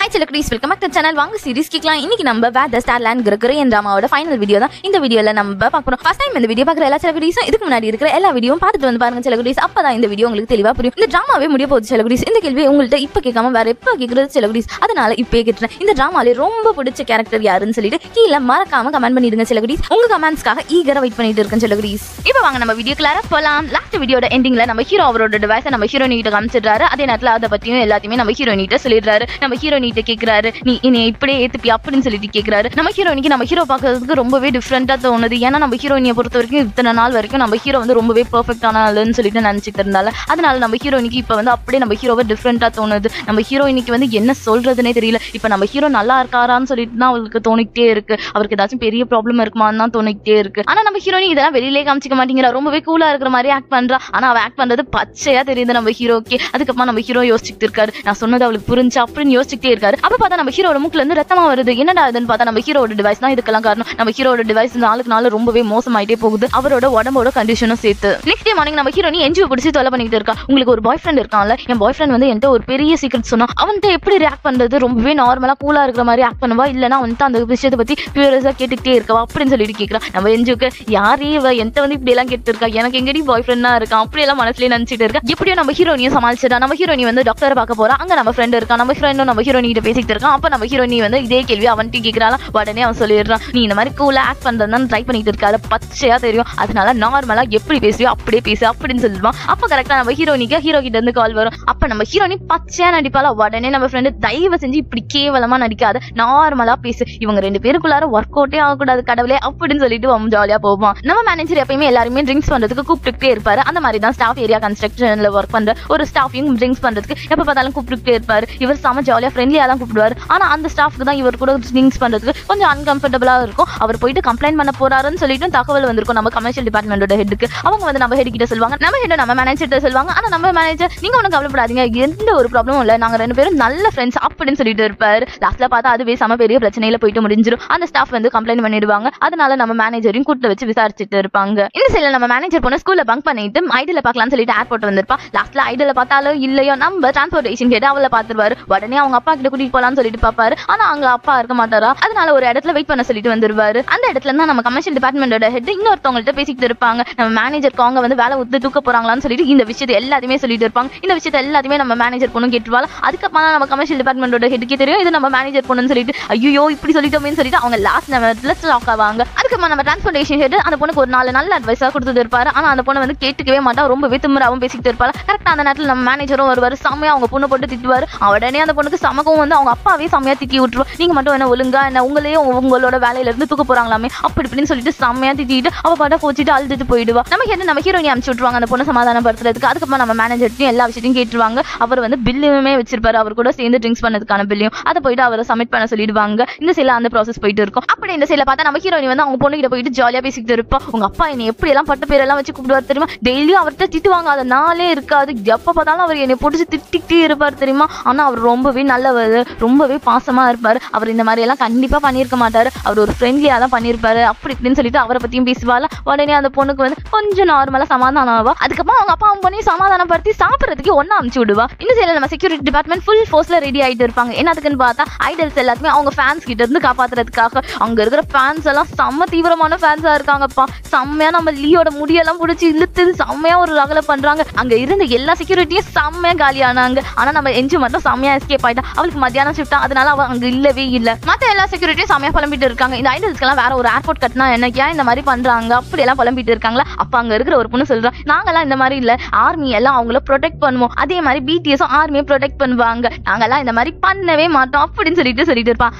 Hi Chalakris, welcome back to the channel. வாங்க series கேக்கலாம். இன்னைக்கு நம்ம வேர் தி ஸ்டார்லேண்ட் கிரகரியன் டிராமாவோட ஃபைனல் வீடியோ தான் இந்த வீடியோல நம்ம பார்க்க போறோம். ஃபர்ஸ்ட் டைம் இந்த வீடியோ பார்க்குற எல்லா Chalakriஸும் இதுக்கு முன்னாடி இருக்கிற எல்லா வீடியோவும் பார்த்துட்டு வந்து பாருங்க Chalakris. அப்பதான் இந்த வீடியோ உங்களுக்கு தெளிவா புரியும். இந்த டிராமாவே முடிய போகுது Chalakris. இந்த கேள்வி உங்கள்ட்ட இப்ப கேட்காம வேற எப்ப கேக்குறது Chalakris. அதனால இப்பவே கேட்றேன். இந்த டிராமால ரொம்ப பிடிச்ச கேரக்டர் யாருன்னு சொல்லிட்டு கீழ மறக்காம கமெண்ட் பண்ணிடுங்க Chalakris. உங்க கமெண்ட்ஸ்க்காக ஈகரா வெயிட் பண்ணிட்டு இருக்கேன் Chalakris. இப்போ வாங்க நம்ம வீடியோக்குள்ள போலாம். லாஸ்ட் வீடியோட எண்டிங்ல நம்ம ஹீரோ அவரோட டிவைஸை நம்ம ஹீரோயினி கிட்ட காமிச்சிடுறாரு. அதே நேரத்துல அத பத்தியும் எல்லாத்தையுமே நம்ம ஹீரோயினி கிட்ட சொல்லிடுறாரு. நம்ம ஹீரோயினி கிட்ட கேக்குறாரு, நீ என்னை இப்படியே ஏத்துப்பி அப்படின்னு சொல்லிட்டு கேக்குறாரு. நம்ம ஹீரோயினிக்கு நம்ம ஹீரோ பாக்குறதுக்கு ரொம்பவே டிஃப்ரெண்டா தோணுது. ஏன்னா நம்ம ஹீரோயினியை பொறுத்த வரைக்கும் இத்தனை நாள் வரைக்கும் நம்ம ஹீரோ வந்து ரொம்பவே பெர்ஃபெக்டான ஆளுன்னு சொல்லிட்டு நினைச்சிட்டு இருந்தால, அதனால நம்ம ஹீரோயினிக்கு இப்ப வந்து அப்படியே நம்ம ஹீரோவை டிஃப்ரெண்டா தோணுது. நம்ம ஹீரோயினிக்கு வந்து என்ன சொல்றதுன்னே தெரியல. இப்ப நம்ம ஹீரோ நல்லா இருக்காரான்னு சொல்லிட்டு தான் அவளுக்கு தோணிக்கிட்டே இருக்கு. அவருக்கு ஏதாச்சும் பெரிய ப்ராப்ளம் இருக்குமான்னு தான் தோணிக்கிட்டே இருக்கு. ஆனா நம்ம ஹீரோயினி இதெல்லாம் வெளியிலே காமிச்சிக்க மாட்டேங்கிறா. ரொம்பவே கூலா இருக்கிற மாதிரி ஆக்ட் பண்றா. ஆனா அவ ஆக்ட் பண்றது பச்சையா தெரியுது நம்ம ஹீரோக்கு. அதுக்கப்புறமா நம்ம ஹீரோ யோசிச்சுட்டு இருக்காரு, நான் சொன்னது அவளுக்கு புரிஞ்சு அப்படின்னு யோசிச்சுட்டே இருக்காரு. அப்ப பார்த்தா நம்ம ஹீரோட மூக்குல இருந்து ரத்தமா வருது. என்னடா இதுன்னு பார்த்தா நம்ம ஹீரோட டிவைஸ் தான் இதுக்கெல்லாம் காரணம். நம்ம ஹீரோட டிவைஸ் நாளுக்கு நாள் ரொம்பவே மோசமாயிட்டே போகுது, அவரோட உடம்போட கண்டிஷனும் சேர்த்து. நெக்ஸ்ட் டே மார்னிங் நம்ம ஹீரோனி என்ஜிஓ பிடிச்சி தொலை பண்ணிட்டு இருக்கா. உங்களுக்கு ஒரு பாய் ஃப்ரெண்ட் இருக்கான்ல, என் பாய் ஃப்ரெண்ட் வந்து என்கிட்ட ஒரு பெரிய சீக்ரெட் சொன்னா, அவன்கிட்ட எப்படி ரியாக்ட் பண்றது? ரொம்பவே நார்மலா கூலா இருக்கிற மாதிரி ஆக்ட் பண்ணுவா, இல்லன்னா அவன்கிட்ட அந்த விஷயத்தை பத்தி கியூரியஸா கேட்டுக்கிட்டே இருக்கவா அப்படின்னு சொல்லிட்டு கேட்கறா. நம்ம என்ஜிஓக்கு யாரே என்கிட்ட வந்து இப்படி எல்லாம் கேட்டு இருக்கா, எனக்கு எங்கடி பாய் ஃப்ரெண்டா இருக்கான் அப்படி எல்லாம் மனசுலயே நினைச்சிட்டு இருக்கா. எப்படியோ நம்ம ஹீரோனியும் சமாளிச்சிட்டா. நம்ம ஹீரோனி வந்து டாக்டரை பார்க்க போறா. அங்க நம்ம ஃப்ரெண்ட் இருக்கா. நம்ம ஃப்ரெண்டும் நம்ம ஹீரோனி கிட்ட பேசிட்டு இருக்கான். அப்ப நம்ம ஹீரோனி வந்து இதே கேள்வி அவன்கிட்ட கேட்கறாளா. உடனே அவன் சொல்லிடுறான், நீ இந்த மாதிரி கூலா ஆக்ட் பண்றதுதான் ட்ரை பண்ணிட்டு இருக்காது, பச்சையா தெரியும், அதனால நார்மலா எப்படி பேசுவியோ அப்படியே பேசு அப்படின்னு சொல்லுவான். அப்ப கரெக்டா நம்ம ஹீரோனிக்கு ஹீரோ கிட்ட இருந்து கால் வரும். அப்ப நம்ம ஹீரோனி பச்சையா நடிப்பாளா. உடனே நம்ம ஃப்ரெண்டு, தயவு செஞ்சு இப்படி கேவலமா நடிக்காத, நார்மலா பேசு, இவங்க ரெண்டு பேருக்குள்ளார ஒர்க் அவுட்டே ஆகக்கூடாது கடவுளே அப்படின்னு சொல்லிட்டு அவன் ஜாலியா போவான். நம்ம மேனேஜர் எப்பயுமே எல்லாருமே ட்ரிங்க்ஸ் பண்றதுக்கு கூப்பிட்டுட்டே இருப்பாரு. அந்த மாதிரி தான் ஸ்டாஃப் ஏரியா கன்ஸ்ட்ரக்ஷன்ல ஒர்க் பண்ற ஒரு ஸ்டாஃபையும் ட்ரிங்க்ஸ் பண்றதுக்கு எப்ப பார்த்தாலும் கூப்பிட்டுட்டே இருப்பாரு. இவர் செம ஜாலியா ஃப்ரெண்ட்லியா தான் கூப்பிடுவாரு. ஆனா அந்த ஸ்டாஃப்க்கு தான் இவர் கூட ட்ரிங்க்ஸ் பண்றதுக்கு கொஞ்சம் அன்கம்ஃபர்டபுளா இருக்கும். அவர் போயிட்டு கம்ப்ளைண்ட் பண்ண போறாருன்னு சொல்லிட்டு தகவல் வந்திருக்கும் நம்ம கமர்ஷியல் டிபார்ட்மெண்டோட ஹெட்டுக்கு. அவங்க வந்து நம்ம ஹெட் கிட்ட சொல்லுவாங்க, நம்ம ஹெட் நம்ம மேனேஜர் கிட்ட சொல்லுவாங்க. ஆனா நம்ம மேனேஜர், நீங்க ஒன்னும் கவலைப்படாதீங்க, எந்த ஒரு ப்ராப்ளமும் இல்ல, நாங்க ரெண்டு பேரும் நல்ல ஃப்ரெண்ட்ஸ் அப்படின்னு சொல்லிட்டு இருப்பாரு. லாஸ்ட்ல பார்த்தா அதுவே சம பெரிய பிரச்சனையில போயிட்டு முடிஞ்சிடும். அந்த ஸ்டாஃப் வந்து கம்ப்ளைண்ட் பண்ணிடுவாங்க. அதனால நம்ம மேனேஜரையும் கூட்டு வச்சு விசாரிச்சுட்டு இருப்பாங்க. இந்த சைடுல நம்ம மேனேஜர் போன ஸ்கூல்ல பங்க் பண்ணிட்டு ஐடியில பார்க்கலாம்னு சொல்லிட்டு ஏர்போர்ட் வந்திருப்பா. லாஸ்ட்ல ஐடியில பார்த்தாலும் இல்லையோ நம்ம டிரான்ஸ்போர்டேஷன் கேட்டு அவளை பார்த்துருவாரு. உடனே அவங்க அப்பா கிட்ட கூட்டிட்டு போலான்னு சொல்லிட்டு பாப்பாரு. ஆனா அவங்க அப்பா இருக்க மாட்டாரா. அதனால ஒரு இடத்துல வெயிட் பண்ண சொல்லிட்டு வந்துருவாரு. அந்த இடத்துல இருந்தா நம்ம கமர்ஷியல் டிபார்ட்மெண்டோட ஹெட் இன்னொருத்தவங்கள்ட்ட பேசிட்டு இருப்பாங்க. நம்ம மேனேஜருக்கு அவங்க வந்து வேலை விட்டு தூக்க போறாங்களான்னு சொல்லிட்டு இந்த விஷயத்தை எல்லாத்தையுமே சொல்லிட்டு இருப்பாங்க. இந்த விஷயத்தை எல்லாத்தையுமே நம்ம மேனேஜர் பொண்ணு கேட்டுருவாங்க. அதுக்கப்புறம் நம்ம கமர்ஷியல் டிபார்ட்மெண்டோட ஹெட்டுக்கே தெரியும் இது நம்ம மேனேஜர் பொண்ணுன்னு சொல்லிட்டு, ஐயோ இப்படி சொல்லிட்டோம்னு சொல்லிட்டு அவங்க லாஸ்ட் நேரத்துல ஸ்டாக் ஆவாங்க. அதுக்கப்புறம் நம்ம டிரான்ஸ்போர்டேஷன் ஹெட் அந்த பொண்ணுக்கு ஒரு நல்ல அட்வைஸா கொடுத்துட்டு இருப்பாரு. ஆனா அந்த பொண்ணு வந்து கேட்டுக்கவே மாட்டா, ரொம்பவே திமிராவும் பேசிட்டு இருப்பாரு. கரெக்டா அந்த நேரத்துல நம்ம மேனேஜரும் வருவாரு. செம்மையா அவங்க பொண்ணு போட்டு திட்டுவாரு. உடனே அந்த பொண்ணுக்கு சமகம் வந்து அவங்க அப்பாவே செம்மையா திட்டி விட்டுருவோம். நீங்க மட்டும் என்ன ஒழுங்கா என்ன உங்களையே உங்களோட வேலையில இருந்து தூக்க போறாங்களாமே அப்படி இப்படின்னு சொல்லிட்டு செம்மையா திட்டிட்டு அவ பாட்டா போச்சுட்டு அழுதுட்டு போயிடுவா. நம்ம ஹீரோயினி அனுப்பிச்சு விட்டுருவாங்க அந்த பொண்ணு சமாதானப்படுத்துறதுக்கு. அதுக்கப்புறம் நம்ம மேனேஜர்ட்டையும் எல்லா விஷயத்தையும் கேட்டுருவாங்க. அவர் வந்து பில்லுமே வச்சிருப்பாரு, அவர் கூட சேர்ந்து ட்ரிங்க்ஸ் பண்ணதுக்கான பில்லையும் அதை போயிட்டு அவரை சப்மிட் பண்ண சொல்லிடுவாங்க. இந்த சைல அந்த ப்ராசஸ் போயிட்டு இருக்கும். அப்படி இந்த சைல பார்த்தா நம்ம ஹீரோயினி வந்து அவங்க பொண்ணு கிட்ட போயிட்டு ஜாலியா பேசிட்டு இருப்பா. உங்க அப்பா என்னை எப்படி எல்லாம் பட்ட பேரெல்லாம் வச்சு கூப்பிடுவார் தெரியுமா, டெய்லியும் அவர்கிட்ட திட்டுவாங்க, அதை நாளே இருக்காது, எப்ப பார்த்தாலும் அவர் என்னை பிடிச்சி திட்டிகிட்டே இருப்பார் தெரியுமா. ஆனா அவர் ரொம்பவே நல்லவர், ரொம்பவே பாசமா இருப்பாரு. அவர் இந்த மாதிரி எல்லாம் கண்டிப்பா பண்ணிருக்க மாட்டாரு, அவர் ஒரு ஃப்ரெண்ட்லியா தான் பண்ணிருப்பாரு அப்படி இப்படின்னு சொல்லிட்டு அவரை பத்தியும் பேசுவாள். உடனே அந்த பொண்ணுக்கு வந்து கொஞ்சம் நார்மலா சமாதானம் ஆவா. அதுக்கப்புறம் அவங்க அப்பா அவங்க பண்ணி சமாதானப்படுத்தி சாப்பிடறதுக்கு ஒன்னா அனுப்பிச்சு விடுவா. இந்த சைடுல நம்ம செக்யூரிட்டி டிபார்ட்மெண்ட் ஃபுல் ஃபோர்ஸ்ல ரெடி ஆயிட்டு இருப்பாங்க. என்னதுக்குன்னு பார்த்தா ஐடல்ஸ் எல்லாத்துமே அவங்க ஃபேன்ஸ் கிட்ட இருந்து காப்பாத்துறதுக்காக. அங்க இருக்கிற ஃபேன்ஸ் எல்லாம் செம்ம தீவிரமான ஃபேன்ஸா இருக்காங்கப்பா. செம்மையா நம்ம லீயோட முடியெல்லாம் பிடிச்சி இழுத்து செம்மையா ஒரு ரகல பண்றாங்க. அங்க இருந்த எல்லா செக்யூரிட்டியும் செம்மையா காலியானாங்க. ஆனா நம்ம என்ஜி மட்டும் செம்மையா எஸ்கேப் ஆயிட்டா. அவளுக்கு மத்தியானம் ஷிஃப்ட், அதனால அவ அங்க இல்லவே இல்ல. மத்த எல்லா செக்யூரிட்டியும் செம்மையா புலம்பிட்டு இருக்காங்க. இந்த ஐடல்ஸ்க்கெல்லாம் வேற ஒரு ஏர்போர்ட் கட்டினா என்ன, ஏன் இந்த மாதிரி பண்றாங்க அப்படி எல்லாம் புலம்பிட்டு இருக்காங்களா. அப்ப அங்க இருக்கிற ஒரு பொண்ணு சொல்றா, நாங்கெல்லாம் இந்த மாதிரி இல்ல, ஆர்மி எல்லாம் அவங்கள ப்ரொடெக்ட் பண்ணுவோம், அதே மாதிரி பிடிஎஸும் ஆர்மியை ப்ரொடெக்ட் பண்ணுவாங்க, நாங்கெல்லாம் இந்த மாதிரி பண்ணவே மாட்டோம் அப்படின்னு சொல்லிட்டு இருப்பான்.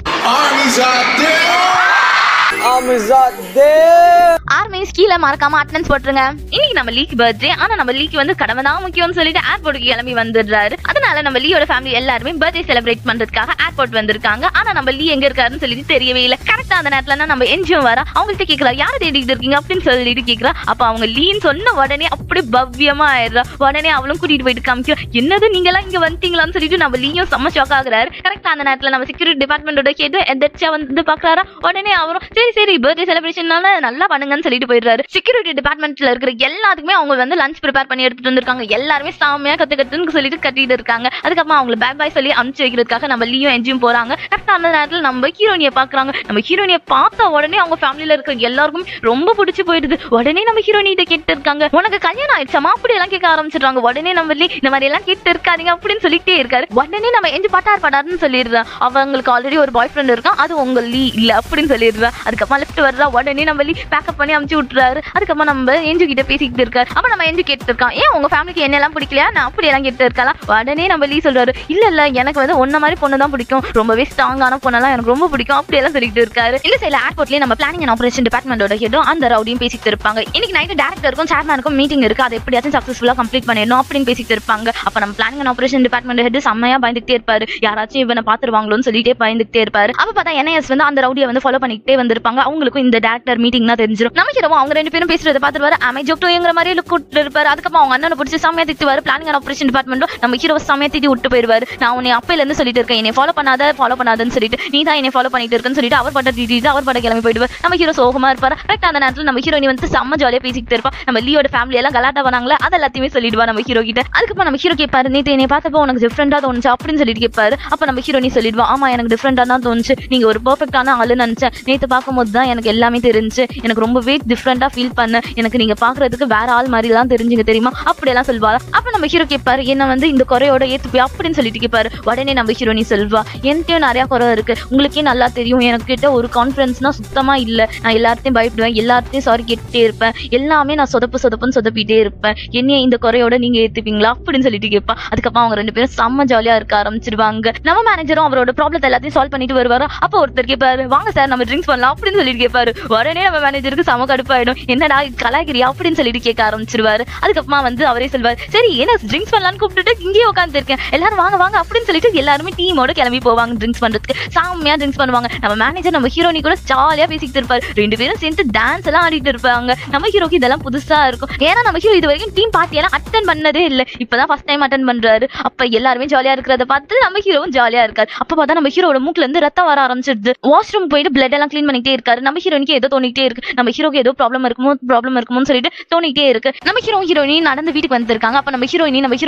ஆர்மிஸ் கீழே மறக்காம அட்டெண்டன்ஸ் போட்டுருங்க. இன்னைக்கு நம்ம லீக்கு பர்த்டே. ஆனா நம்ம லீக்கு வந்து கடமை தான் முக்கியம்னு சொல்லிட்டு ஏர்போர்ட்டுக்கு கிளம்பி வந்துடுறாரு. அதனால நம்ம லீயோட ஃபேமிலி எல்லாருமே பர்த்டே செலிப்ரேட் பண்றதுக்காக ஏர்போர்ட் வந்திருக்காங்க. ஆனா நம்ம லீ எங்க இருக்காருன்னு சொல்லிட்டு தெரியவே இல்லை. கரெக்டா அந்த நேரத்துல நம்ம என்ஜியும் வர அவங்கள்ட்ட கேட்கறா, யாரை தேடிட்டு இருக்கீங்க அப்படின்னு சொல்லிட்டு கேட்கறா. அப்ப அவங்க லீன்னு சொன்ன உடனே அப்படி பவ்யமா ஆயிடுறா. உடனே அவளும் கூட்டிட்டு போயிட்டு காமிக்கிறா, என்னது நீங்க எல்லாம் இங்க வந்துட்டீங்களான்னு சொல்லிட்டு நம்ம லீயும் செம்ம ஷாக் ஆகுறாரு. கரெக்டா அந்த நேரத்துல நம்ம செக்யூரிட்டி டிபார்ட்மெண்டோட கேட்டு எதாச்சும் வந்து பாக்குறாரா. உடனே அவரும் சரி சரி பர்த்டே செலிப்ரேஷன்னால நல்லா பண்ணுங்கன்னு சொல்லிட்டு போயிடுறாரு. செக்யூரிட்டி டிபார்ட்மெண்ட்ல இருக்கிற எல்லாத்துக்குமே அவங்க வந்து லஞ்ச் ப்ரிப்பேர் பண்ணி எடுத்துட்டு வந்திருக்காங்க. எல்லாருமே சாமியா கத்துன்னு சொல்லிட்டு கட்டிட்டு இருக்காங்க. அதுக்கப்புறம் அவங்க பை பை சொல்லி அனுப்பிச்சு வைக்கிறதுக்காக நம்ம லீயும் என்ஜியும் போறாங்க. கரெக்டா அந்த நேரத்தில் நம்ம ஹீரோனியை பாக்குறாங்க. நம்ம ஹீரோனியை பார்த்த உடனே அவங்க ஃபேமிலியில இருக்கிற எல்லாருக்கும் ரொம்ப பிடிச்சி போயிடுது. உடனே நம்ம ஹீரோனிட்ட கேட்டு இருக்காங்க, உனக்கு கல்யாணம் ஆயிடுச்சாமா அப்படி எல்லாம் கேட்க ஆரம்பிச்சிடுறாங்க. உடனே நம்ம இந்த மாதிரி எல்லாம் கேட்டு இருக்காதீங்க அப்படின்னு சொல்லிட்டே இருக்காரு. உடனே நம்ம எஞ்சி பட்டார்னு சொல்லிடுறேன். அவங்களுக்கு ஆல்ரெடி ஒரு பாய் ஃப்ரெண்ட் இருக்கான், அது உங்க லீ இல்ல அப்படின்னு சொல்லிடுறேன். அதுக்கப்புறம் லெஃப்ட் வர்றா. உடனே நம்ம லீ பேக்கப் பண்ணி அமுச்சு விட்டுறாரு. அதுக்கப்புறம் நம்ம எஞ்சு கிட்ட பேசிக்கிட்டு இருக்காரு. அப்ப நம்ம எஞ்சு கேட்டு இருக்கான், ஏன் உங்க ஃபேமிலிக்கு என்ன எல்லாம் பிடிக்கலையா, நான் அப்படி எல்லாம் கேட்டு இருக்கலாம். உடனே நம்ம லீ சொல்றாரு, இல்ல எனக்கு வந்து ஒன்ன மாதிரி பொண்ணு தான் பிடிக்கும், ரொம்பவே ஸ்ட்ராங்கான பொண்ணெல்லாம் எனக்கு ரொம்ப பிடிக்கும் அப்படி எல்லாம் சொல்லிட்டு இருக்காரு. இந்த சைடுல ஏர்போர்ட்லயே நம்ம பிளானிங் அண்ட் ஆபரேஷன் டிபார்ட்மெண்டோட ஹெடும் அந்த ரவுடியும் பேசிட்டு இருப்பாங்க. இன்னைக்கு நைட் டைரக்டருக்கும் சேர்மனுக்கும் மீட்டிங் இருக்கு, அதை எப்படியாச்சும் சக்சஸ்ஃபுல்லா கம்ப்ளீட் பண்ணிடணும் அப்படின்னு பேசிட்டு இருப்பாங்க. அப்ப நம்ம planning and operation department head செம்மையா பயந்துட்டே இருப்பாரு. யாராச்சும் இவனை பாத்துருவாங்களோன்னு சொல்லிட்டே பயந்துட்டே இருப்பாரு. அப்ப பார்த்தா NIS வந்து அந்த ரவுடியை வந்து ஃபாலோ பண்ணிக்கிட்டே வந்திருப்பாங்க. அவங்களுக்கும் இந்த டைரக்டர் மீட்டிங் தான் தெரிஞ்சிடும். நம்ம ஹீரோ அவங்க ரெண்டு பேரும் பேசுறத பார்த்துட்டு அமை ஜோக்டோங்கிற மாதிரி லுக் விட்டு இருப்பாரு. அதுக்கப்புறம் அவங்க அண்ணனை பிடிச்சி செம்மையா திட்டுவாரு. பிளானிங் அண்ட் ஆபரேஷன் டிபார்ட்மெண்ட்டும் நம்ம ஹீரோ செம்மையா திட்டி விட்டு போயிருவாரு. நான் உன்னை அப்பையில இருந்து சொல்லிட்டு இருக்கேன், என்னை ஃபாலோ பண்ணாதன்னு சொல்லிட்டு நீ தான் என்னை ஃபாலோ பண்ணிட்டு இருக்குன்னு சொல்லிட்டு அவர் பட்ட திட்டிட்டு அவர் பட்ட கிளம்பி போயிடுவார். நம்ம ஹீரோ சோகமா இருப்பாரு. கரெக்ட் அந்த நேரத்தில் நம்ம ஹீரோனி வந்து செம்ம ஜாலியா பேசிக்கிட்டு இருப்பா. நம்ம லீயோட ஃபேமிலி எல்லாம் கலாட்டா பண்ணாங்களா அது எல்லாத்தையுமே சொல்லிடுவா நம்ம ஹீரோ கிட்ட. அதுக்கப்புறம் நம்ம ஹீரோ கேட்பாரு, நேத்து என்னை பார்த்தப்போ உனக்கு டிஃப்ரெண்டா தோணுச்சு அப்படின்னு சொல்லிட்டு கேட்பாரு. அப்ப நம்ம ஹீரோனி சொல்லிடுவா, ஆமா எனக்கு டிஃப்ரெண்டா தான் தோணுச்சு, நீங்க ஒரு பெர்ஃபெக்டான ஆளு நினைச்சேன், நேத்து பார்க்கும்போது தான் எனக்கு எல்லாமே தெரிஞ்சு, எனக்கு ரொம்பவே டிஃப்ரெண்டா ஃபீல் பண்ண, எனக்கு நீங்க பாக்குறதுக்கு வேற ஆள் மாதிரி எல்லாம் தெரிஞ்சுங்க தெரியுமா அப்படி எல்லாம் சொல்வாரு. அப்ப நம்ம ஹீரோ கேட்பாரு, என்ன வந்து இந்த குறையோட ஏத்துப்பியா அப்படின்னு சொல்லிட்டு கேட்பாரு. உடனே நம்ம ஹீரோனி சொல்வா, என்கிட்டயும் நிறைய குறை இருக்கு, உங்களுக்கே நல்லா தெரியும், எனக்கு கிட்ட ஒரு கான்ஃபிடன்ஸ்னா சுத்தமா இல்ல, நான் எல்லாத்தையும் பயப்படுவேன், எல்லாத்தையும் சாரி கேட்டுட்டே இருப்பேன், எல்லாமே நான் சொதப்புன்னு சொதப்பிட்டே இருப்பேன், என்னைய இந்த குறையோட நீங்க ஏத்துப்பீங்களா அப்படின்னு சொல்லிட்டு கேட்பா. அதுக்கப்புறம் அவங்க ரெண்டு பேரும் செம்ம ஜாலியா இருக்க ஆரம்பிச்சிருவாங்க. நம்ம மேனேஜரும் அவரோட ப்ராப்ளத்தை எல்லாத்தையும் சால்வ் பண்ணிட்டு வருவாரு. அப்போ ஒருத்தர் கேட்பாரு, வாங்க சார் நம்ம ட்ரிங்க்ஸ் பண்ணலாம் அப்படின்னு சொல்லிட்டு கேட்பாரு. உடனே நம்ம மேனேஜருக்கு செம கடுப்பாயிடும், என்னடா கலாகிரியா அப்படின்னு சொல்லிட்டு கேட்க ஆரம்பிச்சிருவாரு. அதுக்கப்புறமா வந்து அவரே சொல்வாரு, சரி என்ன ட்ரிங்க்ஸ் பண்ணலான்னு கூப்பிட்டுட்டு இங்கேயே உட்காந்து இருக்கேன், எல்லாரும் வாங்க அப்படின்னு சொல்லிட்டு எல்லாருமே டீமோட கிளம்பி போவாங்க ட்ரிங்க்ஸ் பண்றதுக்கு. சாமியா ட்ரிங்க்ஸ் பண்ணுவாங்க. நம்ம மேனேஜர் நம்ம ஹீரோனி கூட ஜாலியா பேசிக்கிட்டு இருப்பாரு. ரெண்டு பேரும் சேர்ந்து டான்ஸ் எல்லாம் ஆடிட்டு இருப்பாங்க. நம்ம ஹீரோக்கு இதெல்லாம் புதுசா இருக்கும். ஏன்னா நம்ம ஹீரோ இது வரைக்கும் டீம் பார்ட்டி எல்லாம் அட்டன் பண்ணதே இல்லை, இப்பதான் ஃபர்ஸ்ட் டைம் அட்டன் பண்றாரு. அப்ப எல்லாருமே ஜாலியா இருக்கிறத பார்த்து நம்ம ஹீரோவும் ஜாலியா இருக்காரு. அப்ப பார்த்தா நம்ம ஹீரோட மூக்குல இருந்து ரத்தம் வர ஆரம்பிச்சிருது. வாஷ்ரூம் போயிட்டு பிளட் எல்லாம் கிளீன் பண்ணிட்டே இருக்காரு. நம்ம ஹீரோனிக்கு ஏதோ தோணிட்டே இருக்கு, நம்ம ஹீரோக்கு ஏதோ ப்ராப்ளம் இருக்குமோன்னு சொல்லிட்டு தோணிட்டே இருக்கு. நம்ம ஹீரோயினி நடந்து வீட்டுக்கு வந்துருக்காங்க. அப்ப நம்ம ஹீரோ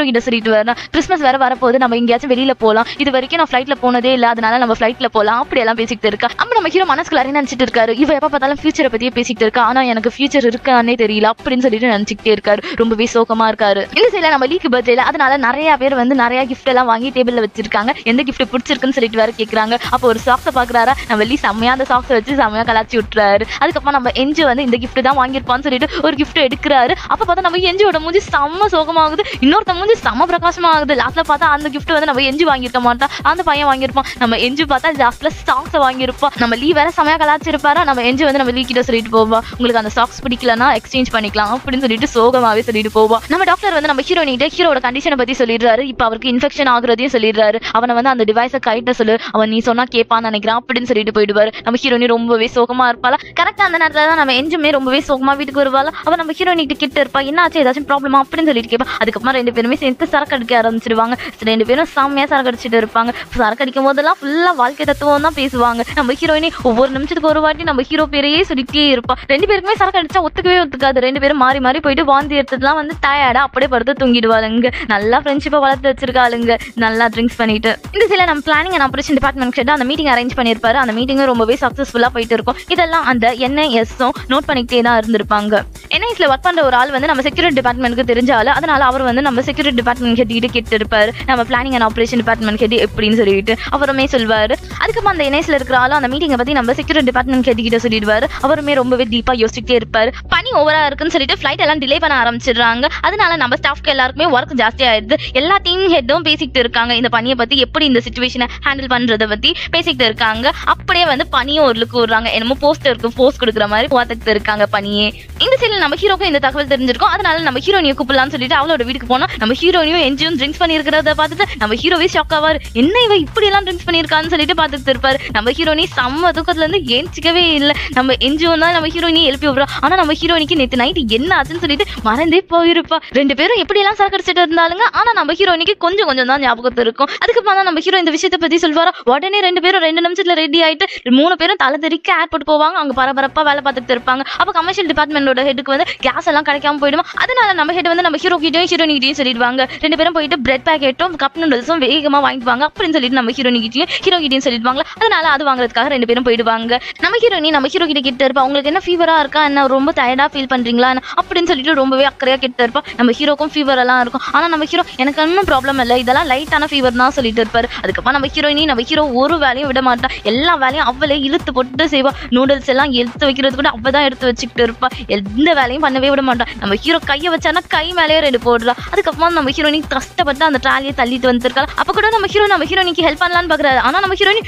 கிட்ட சொல்லிட்டு வரணும், கிறிஸ்மஸ் வேற வரப்போகுது, நம்ம எங்கேயாச்சும் வெளியில போலாம், இது வரைக்கும் நான் ஃபிளைட்ல போனதே இல்ல, அதனால நம்ம ஃபிளைட்ல போலாம் அப்படி எல்லாம் பேசிட்டு இருக்கா. அப்ப நம்ம ஹீரோ மனசுக்குள்ள நினைச்சிட்டு இருக்காரு, இவ எப்ப பார்த்தாலும் ஃபியூச்சரை பத்தியே பேசிட்டு இருக்கா, ஆனா எனக்கு ஃபியூச்சர் இருக்கானே தெரியல அப்படின்னு சொல்லிட்டு நினைச்சுட்டே இருக்காரு. ரொம்பவே சோகமா இருக்காரு. இந்த சைடுல நம்ம லீக்கு பர்த்டேல அதனால நிறைய பேர் வந்து நிறைய கிஃப்ட் எல்லாம் வாங்கி டேபிள்ல வச்சிருக்காங்க. எந்த கிஃப்ட் பிடிச்சிருக்குன்னு சொல்லிட்டு வேற கேக்குறாங்க. அப்போ ஒரு சாக்ஸை பாக்குறாரா, நம்ம லீ செம்மையா அந்த சாக்ஸை வச்சு செம்மையா கலாச்சி விட்டுறாரு. அதுக்கப்புறம் நம்ம எஞ்சு வந்து இந்த கிஃப்ட் தான் வாங்கியிருப்பான்னு சொல்லிட்டு ஒரு கிஃப்ட் எடுக்கிறாரு. அப்ப பார்த்தா நம்ம எஞ்சோட மூஞ்சி செம்ம சோகமாகுது, இன்னொருத்த மூஞ்சி செம்ம பிரகாசமாகுது. லாஸ்ட்ல பார்த்தா அந்த கிஃப்ட் வந்து நம்ம எஞ்சு வாங்கியிருக்க மாட்டா, அந்த பையன் வாங்கியிருப்பான். நம்ம எஞ்சு பார்த்தா லாஸ்ட்ல சாக்ஸை வாங்கியிருப்பான். நம்ம லீ வேற செம்மையா கலாச்சிருப்பாரா. நம்ம எஞ்சு வந்து நம்ம லீ கிட்ட சொல்லிட்டு போவா, உங்களுக்கு அந்த சாக்ஸ் பிடிக்கலன்னா எக்ஸ்சேஞ்ச் பண்ணிக்கலாம் அப்படின்னு சொல்லிட்டு சோகமாவே சொல்லிட்டு போவா. நம்ம டாக்டர் வந்து நம்ம ஹீரோட கண்டிஷனை பத்தி சொல்லிடுறாரு. இப்ப அவருக்கு இன்ஃபெக்ஷன் ஆகுறதையும் சொல்லிடுறாரு. அவனை வந்து அந்த டிவைஸை கைட்ட சொல்லு, அவன் நீ சொன்னா கேட்பான்னு நினைக்கிறான் அப்படின்னு சொல்லிட்டு போயிடுவாரு. நம்ம ஹீரோனி ரொம்பவே சோகமா இருப்பாளா. கரெக்டா அந்த நேரத்துல தான் நம்ம எஞ்சுமே ரொம்பவே சோகமா வீட்டுக்கு வருவாளா. அவன் நம்ம ஹீரோனி கிட்ட இருப்பா, என்ன ஆச்சு ஏதாச்சும் ப்ராப்ளமா அப்படின்னு சொல்லிட்டு கேட்பா. அதுக்கப்புறமா ரெண்டு பேருமே சேர்ந்து சரக்கு அடிக்க ஆரம்பிச்சிருவாங்க. ரெண்டு பேரும் செம்மையா சரக்கு அடிச்சுட்டு இருப்பாங்க. சரக்கு அடிக்கும் போதெல்லாம் ஃபுல்லா வாழ்க்கை தத்துவம் தான் பேசுவாங்க. நம்ம ஹீரோயினி ஒவ்வொரு நிமிஷத்துக்கு ஒரு வாட்டி நம்ம ஹீரோ பேரையே சொல்லிட்டே இருப்பா. ரெண்டு பேருக்குமே சரக்கு அடிச்சா ஒத்துக்காது. ரெண்டு பேரும் மாறி மாறி போயிட்டு வாந்தி எடுத்ததுலாம் வந்து டயர்டா அப்படியே படுத்து தூங்கிடுவாளுங்க. நல்லா ஃப்ரெண்ட்ஷிப்பை வளர்த்து வச்சிருக்காளுங்க, நல்லா ட்ரிங்க்ஸ் பண்ணிட்டு. இந்த சில நம்ம பிளானிங் அண்ட் ஆபரேஷன் டிபார்ட்மெண்ட் கிட்ட அந்த மீட்டிங் அரேஞ்ச் பண்ணிருப்பாரு. அந்த மீட்டிங்கும் ரொம்பவே சக்சஸ்ஃபுல்லா போயிட்டு இருக்கும். இதெல்லாம் அந்த NIS-ம் நோட் பண்ணிக்கிட்டே தான் இருந்திருப்பாங்க. NIS-ல ஒர்க் பண்ற ஒரு ஆள் வந்து நம்ம செக்யூரிட்டி டிபார்ட்மெண்ட்க்கு தெரிஞ்சாலும், அதனால அவர் வந்து நம்ம செக்யூரிட்டி டிபார்ட்மெண்ட் கிட்ட கேட்டு இருப்பாரு, நம்ம பிளானிங் அண்ட் ஆபரேஷன் டிபார்ட்மெண்ட் கிட்ட எப்படின்னு சொல்லிட்டு அவருமே சொல்வாரு. அதுக்கப்புறம் அந்த NIS-ல இருக்கிற ஆளும் அந்த மீட்டிங்கை பத்தி நம்ம செக்யூரிட்டி டிபார்ட்மெண்ட் கிட்ட சொல்லிடுவாரு. அவருமே ரொம்பவே டீப்பா யோசிச்சுட்டே இருப்பாரு. பனி ஓவரா இருக்குன்னு சொல்லிட்டு ஃபிளைட் எல்லாம் டிலே பண்ண ஆரம்பிச்சிடுறாங்க. அதனால நம்ம ஸ்டாஃப்க்கு எல்லாருக்குமே ஒர்க் ஜாஸ்தி ஆயிடுது. எல்லா டீம் ஹெட்டும் பேசிக்கிட்டு இருக்காங்க, இந்த பனியை பத்தி எப்படி இந்த சிச்சுவேஷனை ஹேண்டில் பண்றதை பத்தி பேசிக்கிட்டு இருக்காங்க. அப்படியே வந்து பனியும் ஒரு லுக்கு விடுறாங்க, என்னமோ போஸ்டருக்கு போஸ்ட் கொடுக்குற மாதிரி பார்த்துட்டு இருக்காங்க பனியே. இந்த சைடில் நம்ம ஹீரோக்கும் இந்த தகவல் தெரிஞ்சிருக்கும். அதனால நம்ம ஹீரோனியை கூப்பிடலாம்னு சொல்லிட்டு அவளோட வீட்டுக்கு போனோம். நம்ம ஹீரோனியும் எஞ்சியும் ட்ரிங்க்ஸ் பண்ணிருக்கிறத பார்த்துட்டு நம்ம ஹீரோவே ஷாக் ஆவாரு, என்ன இவ இப்படி எல்லாம் ட்ரிங்க்ஸ் பண்ணிருக்கான்னு சொல்லிட்டு பார்த்துட்டு இருப்பாரு. நம்ம ஹீரோனி செம்ம தூக்கத்துல இருந்து ஏஞ்சிக்கவே இல்லை. நம்ம எஞ்சியும் தான் நம்ம ஹீரோனி எழுப்பி விடுறோம். ஆனா நம்ம ஹீரோனிக்கு நேற்று நைட் என்ன ஆச்சுன்னு சொல்லிட்டு மறந்தே போயிருப்பா. ரெண்டு பேரும் எப்படி எல்லாம் சரக்கு அடிச்சிட்டு இருந்தாலுங்க, ஆனா நம்ம ஹீரோனிக்கு கொஞ்சம் தான் ஞாபகத்து இருக்கும். அதுக்கப்புறம் நம்ம ஹீரோ இந்த விஷயத்தை பத்தி சொல்வாரா. உடனே ரெண்டு பேரும் 2 நிமிஷத்துல ரெடி ஆயிட்டு 3 பேரும் தலை தெறிக்க ஏர்போர்ட் போவாங்க. அங்க பரபரப்பா வேலை பார்த்துட்டு இருப்பாங்க. அப்ப கமர்ஷியல் டிபார்ட்மெண்டோட ஹெட்டுக்கு வந்து கேஸ் எல்லாம் கிடைக்காம போயிடுமா. அதனால நம்ம ஹெட் வந்து நம்ம ஹீரோ கிட்டயும் ஹீரோனிக்கிட்டையும் சொல்லிடுவாங்க. 2 பேரும் போயிட்டு பிரெட் பேக்கெட்டும் கப் நூடுல்ஸும் வேகமா வாங்கிட்டு வாங்க அப்படின்னு சொல்லிட்டு நம்ம ஹீரோனிக்கிட்டையும் ஹீரோகிட்டையும் சொல்லிடுவாங்க. அதனால அது வாங்குறதுக்காக 2 பேரும் போயிடுவாங்க. நம்ம ஹீரோ கிட்ட இருப்பா. உங்களுக்கு என்ன ஃபீவரா இருக்கா, என்ன ரொம்ப டயர்டா ஃபீல் பண்றீங்களா அப்படின்னு சொல்லிட்டு ரொம்பவே அக்கறையா கிட்ட இருப்பா. நம்ம ஹீரோக்கும் ஃபீவர் எல்லாம் இருக்கும். ஆனா நம்ம ஹீரோ எனக்கு ஒன்றும் ப்ராப்ளம் இல்லை, இதெல்லாம் லைட்டான ஃபீவர் தான் சொல்லிட்டு இருப்பாரு. அதுக்கப்புறம் நம்ம ஹீரோ ஒரு வேலையும் விட மாட்டா. எல்லா வேலையும் அவளே இழுத்து போட்டு செய்வா. நூடுல்ஸ் எல்லாம் எடுத்து வைக்கிறது கூட அவதான் எடுத்து வச்சுக்கிட்டு இருப்பா. எந்த வேலையும் பண்ணவே விட மாட்டான். நம்ம ஹீரோ கையை வச்சானா கை மேலேயே 2 போடுறா. அதுக்கப்புறமா நம்ம ஹீரோனி கஷ்டப்பட்டு அந்த ட்ராலியை தள்ளிட்டு வந்துருக்காள். அப்ப கூட நம்ம ஹீரோனிக்கு ஹெல்ப் பண்ணலான்னு பாக்குறாரு. ஆனா நம்ம ஹீரோனி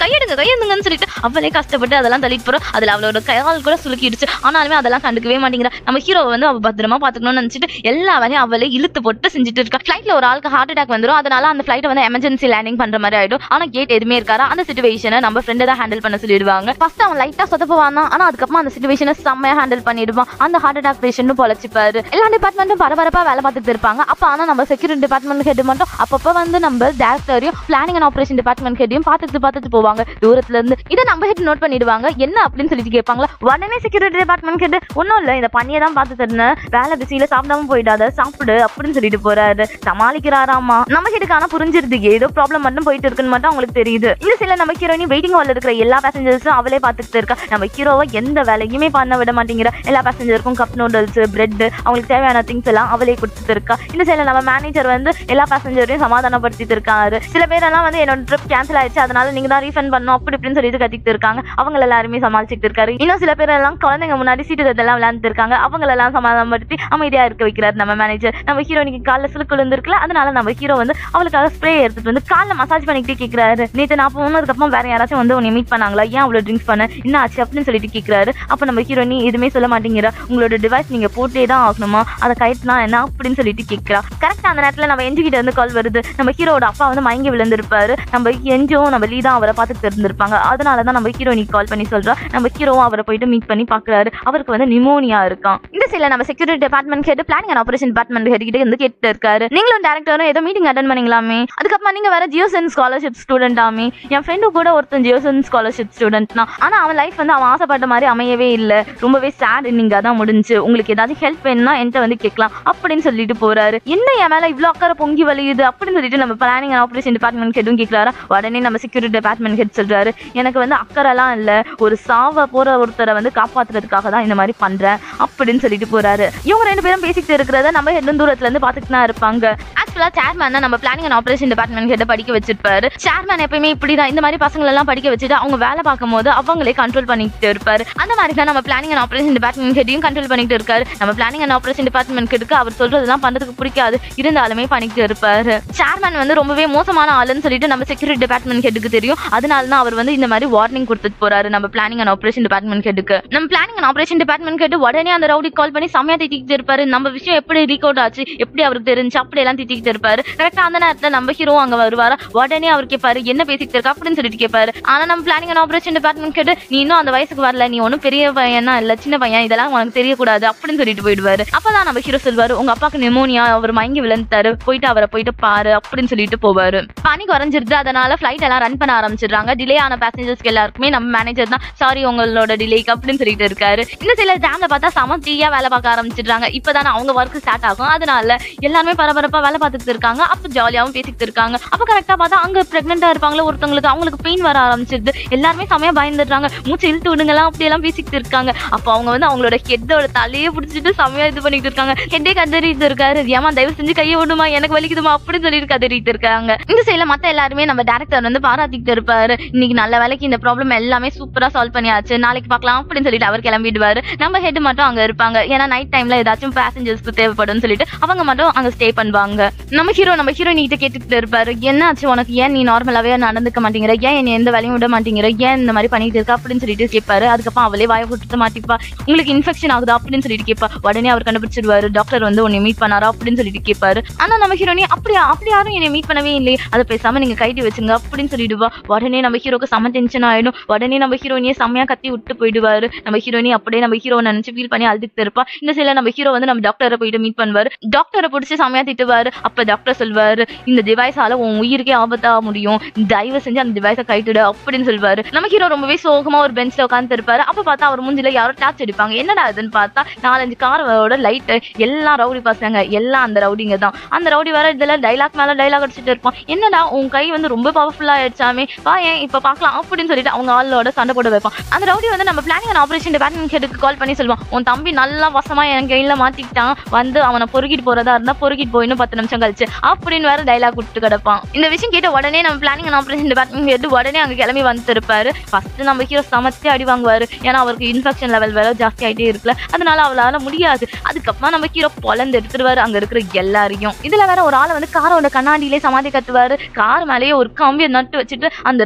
கையெடுங்கன்னு சொல்லிட்டு அவளே கஷ்டப்பட்டு அதெல்லாம் தள்ளிட்டு போறோம். அதுல அவளோட கையால் கூட சுலுக்கிடுச்சு. ஆனாலுமே அதெல்லாம் கண்டுக்கவே மாட்டேங்கிறா. நம்ம ஹீரோவை வந்து அவ பத்திரமா பாத்துக்கணும்னு நினைச்சிட்டு எல்லா வேலையும் அவளே இழுத்து போட்டு செஞ்சுட்டு இருக்கா. ஃபிளைட்ல ஒரு ஆளுக்கு ஹார்ட் அட்டாக் வந்துடும். அதனால அந்த ஃபிளைட்டை வந்து எமர்ஜென்சி லேண்டிங் பண்ற மாதிரி ஆயிடும். ஆனா கேட் எதுவுமே இருக்காரா. அந்த சிச்சுவேஷனை நம்ம ஃப்ரெண்ட் தான் ஹேண்டில் பண்ண சொல்லிடுவாங்க. ஃபர்ஸ்ட் அவன் லைட்டா சொதப்புவான். ஆனா அதுக்கப்புறமா அந்த சிச்சுவேஷனை செம்மையா ஹேண்டில் பண்ணிடுவான். அந்த ஹார்ட் அட்டாக் பேஷண்ட் பொழைச்சிப்பாரு. எல்லா டிபார்ட்மெண்ட்டும் பரபரப்பா வேலை பார்த்துட்டு இருப்பாங்க. அப்ப ஆனா நம்ம செக்யூரிட்டி டிபார்ட்மெண்ட் ஹெட் மட்டும் அப்பப்ப வந்து நம்ம டைரக்டரையும் பிளானிங் அண்ட் ஆபரேஷன் டிபார்ட்மெண்ட் ஹெட்டையும் பார்த்துட்டு போவாங்க தூரத்துல இருந்து. இதை நம்ம ஹெட் நோட் பண்ணிடுவாங்க. என்ன அப்படின்னு சொல்லிட்டு கேட்பாங்களா. உடனே செக்யூரிட்டி டிபார்ட்மெண்ட் ஹெட் ஒன்னும் இல்ல, இந்த பண்ணியை தான் பார்த்து தருன்னு வேலை பிஸியில சாப்பிடாம போயிடாத, சாப்பிடு அப்படின்னு சொல்லிட்டு போறாரு. சமாளிக்கிறாராமா. நம்ம ஹெட்டுக்கான புரிஞ்சிருது ஏதோ ப்ராப்ளம் மட்டும் போயிட்டு இருக்குன்னு மட்டும் அவங்களுக்கு தெரியுது. இந்த சில நம்ம ஹீரோனி வெயிட்டிங் ஹால்ல இருக்கிற எல்லா பேசஞ்சர்ஸும் அவளே பார்த்துட்டு இருக்கா. நம்ம ஹீரோவை எந்த வேலையுமே பண்ண விட மாட்டேங்கிற. எல்லா பேசஞ்சருக்கும் கப் நூடுல்ஸ், பிரெட், அவங்களுக்கு தேவையான திங்ஸ் எல்லாம் அவளே கொடுத்துட்டு இருக்கா. இந்த சைடுல நம்ம மேனேஜர் வந்து எல்லா பேசஞ்சரையும் சமாதானப்படுத்திட்டு இருக்காரு. சில பேரெல்லாம் வந்து என்னோட ட்ரிப் கேன்சல் ஆயிடுச்சு, அதனால நீங்க தான் ரீஃபண்ட் பண்ணணும் அப்படி இப்படின்னு சொல்லிட்டு கத்திட்டு இருக்காங்க. அவங்க எல்லாருமே சமாளிச்சுட்டு இருக்காரு. இன்னும் சில பேர் எல்லாம் குழந்தைங்க முன்னாடி சீட்டு எல்லாம் விளையாண்டு இருக்காங்க. அவங்க எல்லாம் சமாதானப்படுத்தி அமைதியா இருக்க வைக்கிறாரு நம்ம மேனேஜர். நம்ம ஹீரோனிக்கு காலில் சுளுக்கு விழுந்திருக்குல, அதனால நம்ம ஹீரோ வந்து அவளுக்காக ஸ்ப்ரே எடுத்துட்டு வந்து காலில் மசாஜ் பண்ணிக்கிட்டே கேட்கிறாரு. நேற்று நான் போனதுக்கப்புறம் வேற யாராச்சும் வந்து உன்னை மீட் பண்ணாங்களா, ஏன் அவ்வளோ ட்ரிங்க்ஸ் பண்ண, என்ன ஆச்சு அப்படின்னு சொல்லிட்டு கேட்கிறாரு. அப்ப நம்ம ஹீரோனி எதுவுமே சொல்ல மாட்டேங்கிறா. உங்களோட டிவைஸ் நீங்க போட்டே தான் ஆகணுமா, அதை கயிற்றுனா என்ன அப்படின்னு சொல்லிட்டு கேட்கிறா. கரெக்டா அந்த நேரத்தில் நம்ம என்ஜி கிட்ட வந்து கால் வருது. நம்ம ஹீரோட அப்பா வந்து மயங்கி விழுந்திருப்பாரு. நம்ம எஞ்சும் நம்ம லீ தான் அவரை பார்த்துட்டு இருந்திருப்பாங்க. அதனாலதான் நம்ம ஹீரோனிக்கு கால் பண்ணி சொல்றா. நம்ம ஹீரோவும் அவரை போயிட்டு மீட் பண்ணி பாக்குறாரு. அவருக்கு வந்து நிமோனியா இருக்கான். இந்த சில நம்ம security department head planning and operation department head கிட்ட வந்து கேட்டு இருக்காரு. நீங்களும் டைரக்டரும் ஏதோ மீட்டிங் அட்டெண்ட் பண்ணீங்களாமே, அதுக்கப்புறமா நீங்க வேற ஜியோசன் ஸ்காலர்ஷிப் ஸ்டூடெண்ட் ஆமே. என் ஃப்ரெண்டு கூட ஒருத்தன் ஜியோசன் ஸ்காலர்ஷிப் ஸ்டூடெண்ட் தான். ஆனா அவன் லைஃப் வந்து அவன் ஆசைப்பட்ட மாதிரி அமையவே இல்லை. ரொம்பவே சேட் நீங்க அதான் முடிஞ்சு. உங்களுக்கு ஏதாவது ஹெல்ப் வேணும்னா என்கிட்ட வந்து கேட்கலாம் அப்படின்னு சொல்லிட்டு போறாரு. என்ன என் மேல இவ்வளவு அக்கறை பொங்கி வலியுது அப்படின்னு சொல்லிட்டு நம்ம பிளானிங் அண்ட் ஆபரேஷன் டிபார்ட்மெண்ட் ஹெட்டும் கேட்கிறாரா. உடனே நம்ம செக்யூரிட்டி டிபார்ட்மெண்ட் ஹெட் சொல்றாரு, எனக்கு வந்து அக்கறைலாம் இல்ல, ஒரு சாவ போற ஒருத்தரை வந்து காப்பாத்துறதுக்காக தான் இந்த மாதிரி பண்றேன் அப்படின்னு சொல்லிட்டு போறாரு. இவங்க 2 பேரும் பேசிக்கிட்டு இருக்கிறத நம்ம ஹெட் தூரத்துல இருந்து பாத்துட்டு தான் இருப்பாங்க. ஆக்சுவலா சேர்மேன் நம்ம planning and operation department head படிக்க வச்சிருப்பாரு. சேர்மேன் எப்பயுமே இப்படிதான் இந்த மாதிரி பசங்களை எல்லாம் படிக்க வச்சுட்டு அவங்க வேலை பார்க்கும் போது அவங்களே கண்ட்ரோல் பண்ணிட்டு இருப்பாரு. அந்த மாதிரி தான் நம்ம பிளானிங் அண்ட் ஆபரேஷன் டிபார்ட்மெண்ட் ஹெட்டையும் கண்ட்ரோல் பண்ணிட்டு இருக்காரு. நம்ம பிளானிங் அண்ட் ஆபரேஷன் டிபார்ட்மெண்ட் ஹெட்க்கு அவர் சொல்றதெல்லாம் பண்றதுக்கு பிடிக்காது, இருந்தாலுமே பண்ணிட்டு இருப்பாரு. சேர்மேன் வந்து ரொம்பவே மோசமான ஆளுன்னு சொல்லிட்டு நம்ம செக்யூரிட்டி டிபார்ட்மெண்ட் ஹெட்க்கு தெரியும். அதனால தான் அவர் வந்து இந்த மாதிரி வார்னிங் கொடுத்துட்டு போறாரு நம்ம பிளானிங் அண்ட் ஆபரேஷன் டிபார்ட்மெண்ட் ஹெட்க்கு. நம்ம planning and operation department head உடனே அந்த ரவுடி கால் பண்ணி செம்மையா திட்டிட்டு இருப்பாரு. நம்ம விஷயம் எப்படி லீக் அவுட் ஆச்சு, எப்படி அவருக்கு தெரிஞ்சு அப்படி எல்லாம் திட்டிட்டு இருப்பாரு. கரெக்டா அந்த நேரத்துல நம்ம ஹீரோ அங்க வருவாரா. உடனே அவர் கேட்பாரு, என்ன பேசிட்டு இருக்க அப்படின்னு சொல்லிட்டு கேட்பாரு. ஆனா நம்ம planning and operation department head, நீ இன்னும் அந்த வயசுக்கு வரல, நீ ஒன்னும் பெரிய பையனா இல்ல, சின்ன பையன், இதெல்லாம் உனக்கு தெரியக்கூடாது அப்படின்னு சொல்லிட்டு போயிடுவாரு. அப்பதான் நம்ம ஹீரோ சொல்வாரு, உங்க அப்பாக்கு நிமோனியா, அவர் மயங்கி விழுந்துட்டாரு, போயிட்டு அவரை போயிட்டு பாரு அப்படின்னு சொல்லிட்டு போவாரு. பனி குறைஞ்சிருது. அதனால ஃபிளைட் எல்லாம் ரன் பண்ண ஆரம்பிச்சிடுறாங்க. டிலே ஆன பேசஞ்சர்ஸ்க்கு எல்லாருக்குமே நம்ம மேனேஜர் தான் சாரி உங்களோட டிலேக்கு அப்படின்னு சொல்லிட்டு இருக்காரு. இன்னும் சில ஜாம்ல பார்த்தா சமத்தியா வேலை பார்க்க ஆரம்பிச்சிடுறாங்க. இப்பதானே அவங்க ஒர்க் ஸ்டார்ட் ஆகும். அதனால எல்லாருமே பரபரப்பா வேலை பார்த்துட்டு இருக்காங்க. அப்ப ஜாலியாவும் பேசிட்டு இருக்காங்க. அப்ப கரெக்டா பார்த்தா அங்க பிரெக்னெண்டா இருப்பாங்களா ஒருத்தவங்களுக்கு, அவங்களுக்கு பெயின் வர ஆரம்பிச்சிருது. எல்லாருமே செமையா பயந்துடுறாங்க. மூச்சு இழுத்து விடுங்கலாம் அப்படி எல்லாம் பேசிட்டு இருக்காங்க. அப்ப அவங்க வந்து அவங்களோட ஹெட்டோட தலையே பிடிச்சிட்டு செமையா இது பண்ணிட்டு இருக்காங்க. ஹெட்டே கதறிட்டு இருக்காரு. ஏமா தயவு செஞ்சு கையை விடுமா, எனக்கு வலிக்குதுமா அப்படின்னு சொல்லிட்டு கதறிட்டு இருக்காங்க. இந்த சைடுல மத்த எல்லாருமே நம்ம டைரக்டர் வந்து பாராட்டிட்டு இருப்பாரு. இன்னைக்கு நல்ல வேலைக்கு இந்த ப்ராப்ளம் எல்லாமே சூப்பரா சால்வ் பண்ணியாச்சு, நாளைக்கு பார்க்கலாம் அப்படின்னு சொல்லிட்டு அவர் கிளம்பிடுவாரு. நம்ம ஹெட் மட்டும் அங்க இருப்பாங்க. ஏன்னா நைட் டைம்ல ஏதாச்சும் பேசஞ்சர்ஸ்க்கு தேவைப்படும் சொல்லிட்டு அவங்க மட்டும் அங்க ஸ்டே பண்ணுவாங்க. நம்ம ஹீரோ நீட்ட கேட்டுட்டு இருப்பாரு, என்ன ஆச்சு உனக்கு, ஏன் நீ நார்மலாவே நடந்துக்க மாட்டேங்கிற, ஏன் என்ன எந்த வேலையும் விட மாட்டேங்கிற, ஏன் இந்த மாதிரி பண்ணிட்டு இருக்க அப்படின்னு சொல்லிட்டு கேட்பாரு. அதுக்கப்புறம் அவளே வாயை விட்டு மாட்டிப்பா. உங்களுக்கு இன்ஃபெக்ஷன் ஆகுதா அப்படின்னு சொல்லிட்டு கேட்பா. உடனே அவர் கண்டுபிடிச்சிடுவாரு. டாக்டர் வந்து உன்னை மீட் பண்ணாரா அப்படின்னு சொல்லிட்டு கேட்பாரு. ஆனா நம்ம ஹீரோனி அப்படி யாரும் என்னை மீட் பண்ணவே இல்லையே, அதை பேசாம நீங்க கைட்டி வச்சுங்க அப்படின்னு சொல்லிடுவா. உடனே நம்ம ஹீரோக்கு செம்ம டென்ஷன் ஆயிடும். உடனே நம்ம ஹீரோனியை செம்மையா கத்தி விட்டு போயிடுவாரு. நம்ம ஹீரோனி அப்படியே நம்ம ஹீரோ நினைச்சு ஃபீல் பண்ணி அழுதுட்டு இருப்பா. இந்த சில நம்ம ஹீரோ வந்து நம்ம டாக்டரை போயிட்டு மீட் பண்ணுவாரு. டாக்டரை பிடிச்சி செம்மையா திட்டுவாரு. அப்ப டாக்டர் சொல்வாரு இந்த டிவைஸால உன் உயிருக்கே ஆபத்தா முடியும், தயவு செஞ்சு அந்த டிவைஸை கைட்டுடு அப்படின்னு சொல்வாரு. நம்ம ஹீரோ ரொம்பவே சோகமா ஒரு பெஞ்ச்ல உட்கார்ந்து இருப்பாரு. அப்ப பார்த்தா அவர் மூஞ்சில யாரோ டார்ச் அடிப்பாங்க. என்னடா அதுன்னு பார்த்தா 4-5 காரோட லைட் எல்லாம் ரவுடி பசங்க, எல்லாம் அந்த ரவுடிங்க தான். அந்த ரவுடி வேற இதுல டைலாக் மேல டைலாக் அடிச்சுட்டு இருப்பான். என்னடா உன் கை வந்து ரொம்ப பவர்ஃபுல்லா ஆயிடுச்சாமே, வா ஏன் இப்ப பாக்கலாம் அப்படின்னு சொல்லிட்டு அவங்க ஆளோட சண்டை போட வைப்பான். அந்த ரவுடி வந்து நம்ம பிளானிங் அண்ட் ஆபரேஷன் டிபார்ட்மெண்ட் ஹெட்டுக்கு கால் பண்ணி சொல்லுவான், உன் தம்பி நல்லா வசமா என் கையில மாட்டிக்கிட்டான், வந்து அவனை பொறுக்கிட்டு போறதா இருந்தா பொறுக்கிட்டு போயின்னு 10 நிமிஷம் கழிச்சு அப்படின்னு வேற டைலாக் விட்டு கிடப்பான். இந்த விஷயம் கேட்ட உடனே நம்ம planning and operation department head உடனே அங்க கிளம்பி வந்து இருப்பாரு. ஃபர்ஸ்ட் நம்ம ஹீரோ சமத்தி அடி வாங்குவாரு. ஏன்னா அவருக்கு இன்ஃபெக்ஷன் லெவல் வேற ஜாஸ்தி ஆயிட்டே இருக்குல்ல, அதனால அவளால முடியாது. அதுக்கப்புறமா நம்ம ஹீரோ பொலந்து எடுத்துருவாரு அங்க இருக்கிற எல்லாரையும். இதுல வேற ஒரு ஆளை வந்து காரோட கண்ணாடியிலே சமாதி கட்டுவாரு. கார் மேலேயே ஒரு கம்பியை நட்டு வச்சுட்டு அந்த